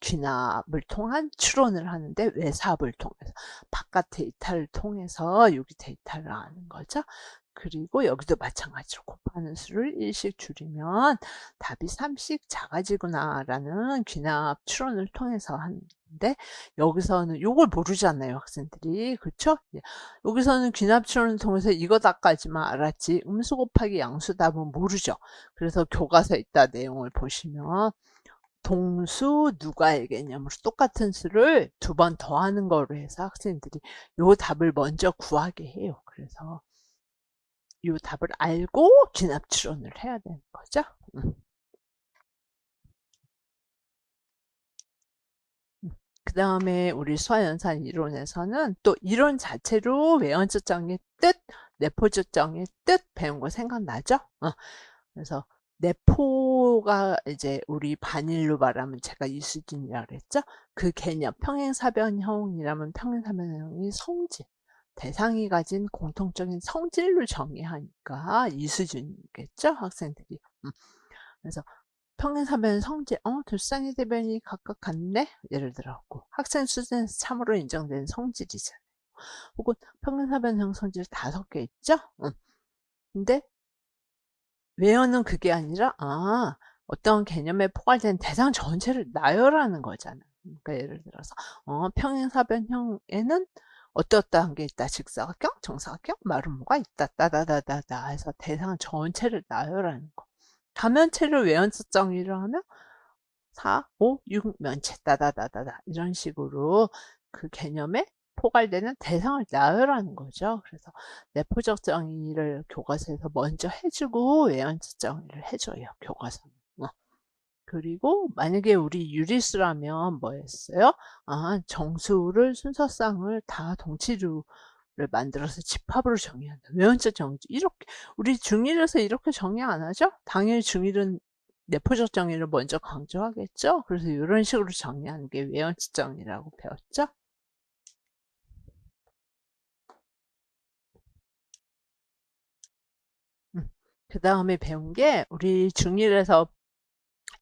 귀납을 통한 추론을 하는데 외삽을 통해서 바깥 데이터를 통해서 여기 데이터를 아는 거죠. 그리고 여기도 마찬가지로 곱하는 수를 1씩 줄이면 답이 3씩 작아지구나라는 귀납 추론을 통해서 하는데, 여기서는 요걸 모르잖아요, 학생들이. 그쵸? 예. 여기서는 귀납 추론을 통해서 이거다까지만 알았지 음수 곱하기 양수 답은 모르죠. 그래서 교과서에 있다 내용을 보시면 동수 누가의 개념으로 똑같은 수를 2번 더하는 거로 해서 학생들이 요 답을 먼저 구하게 해요. 그래서 요 답을 알고 귀납 추론을 해야 되는 거죠. 그 다음에 우리 수화연산 이론에서는 또 이론 자체로 외연측정의 뜻, 내포측정의 뜻 배운 거 생각나죠? 그래서 내포가 이제 우리 반일로 말하면 제가 이수진이라고 그랬죠? 그 개념, 평행사변형이라면 평행사변형이 성질, 대상이 가진 공통적인 성질로 정의하니까 이수준이겠죠? 학생들이. 그래서 평행사변 성질, 둘쌍의 대변이 각각 같네? 예를 들었고, 학생 수준에서 참으로 인정된 성질이잖아요. 혹은 평행사변형 성질 5개 있죠? 근데 외어는 그게 아니라, 어떤 개념에 포괄된 대상 전체를 나열하는 거잖아. 그러니까 예를 들어서, 평행사변형에는 어떠한 게 있다. 직사각형, 정사각형, 마름모가 있다. 따다다다다 해서 대상 전체를 나열하는 거. 다면체를 외연적 정의를 하면 4, 5, 6 면체 따다다다다 이런 식으로 그 개념에 포괄되는 대상을 나열하는 거죠. 그래서 내포적 정의를 교과서에서 먼저 해주고 외연적 정의를 해줘요. 교과서는. 그리고 만약에 우리 유리수라면 뭐였어요? 정수를 순서쌍을 다 동치류를 만들어서 집합으로 정의한다. 외연적 정의. 이렇게 우리 중1에서 이렇게 정의 안 하죠? 당연히 중1은 내포적 정의를 먼저 강조하겠죠? 그래서 이런 식으로 정의하는 게 외연적 정의라고 배웠죠? 그 다음에 배운 게 우리 중1에서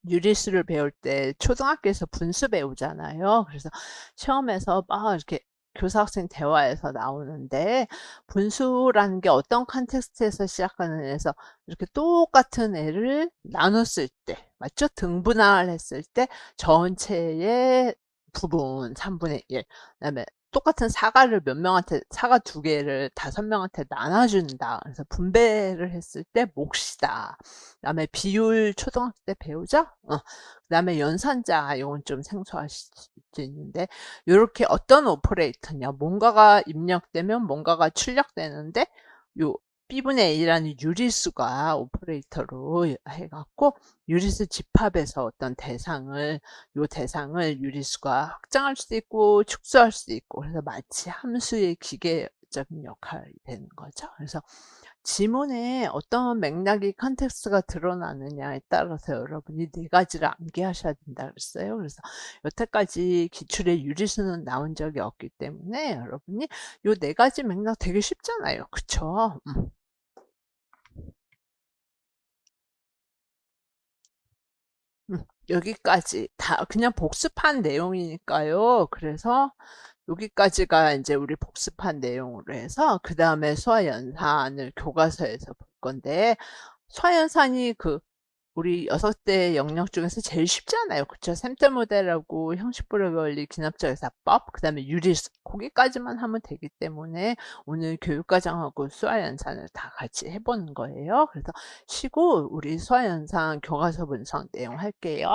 유리수를 배울 때 초등학교에서 분수 배우잖아요. 그래서 시험에서 막 이렇게 교사 학생 대화에서 나오는데 분수라는 게 어떤 컨텍스트에서 시작하는 애에서 이렇게 똑같은 애를 나눴을 때 맞죠? 등분할 했을 때 전체의 부분 3분의 1 그다음에 똑같은 사과를 몇 명한테 사과 2개를 5명한테 나눠준다. 그래서 분배를 했을 때 몫이다. 그다음에 비율 초등학교 때 배우죠? 그다음에 연산자 이건 좀 생소하실 수 있는데 요렇게 어떤 오퍼레이터냐 뭔가가 입력되면 뭔가가 출력되는데 요 B분의 A라는 유리수가 오퍼레이터로 해갖고 유리수 집합에서 어떤 대상을 요 대상을 유리수가 확장할 수도 있고 축소할 수도 있고 그래서 마치 함수의 기계적인 역할이 되는 거죠. 그래서 지문에 어떤 맥락이 컨텍스트가 드러나느냐에 따라서 여러분이 4가지를 암기하셔야 된다 그랬어요. 그래서 여태까지 기출에 유리수는 나온 적이 없기 때문에 여러분이 요 4가지 맥락 되게 쉽잖아요. 그쵸? 여기까지 다 그냥 복습한 내용이니까요. 그래서 여기까지가 이제 우리 복습한 내용으로 해서 그 다음에 수화연산을 교과서에서 볼 건데 수화연산이 그 우리 6대 영역 중에서 제일 쉽잖아요. 그쵸? 샘터 모델하고 형식불의 원리, 기납적 의사법, 그 다음에 유리수 거기까지만 하면 되기 때문에 오늘 교육과정하고 수화연산을 다 같이 해보는 거예요. 그래서 쉬고 우리 수화연산 교과서 분석 내용 할게요.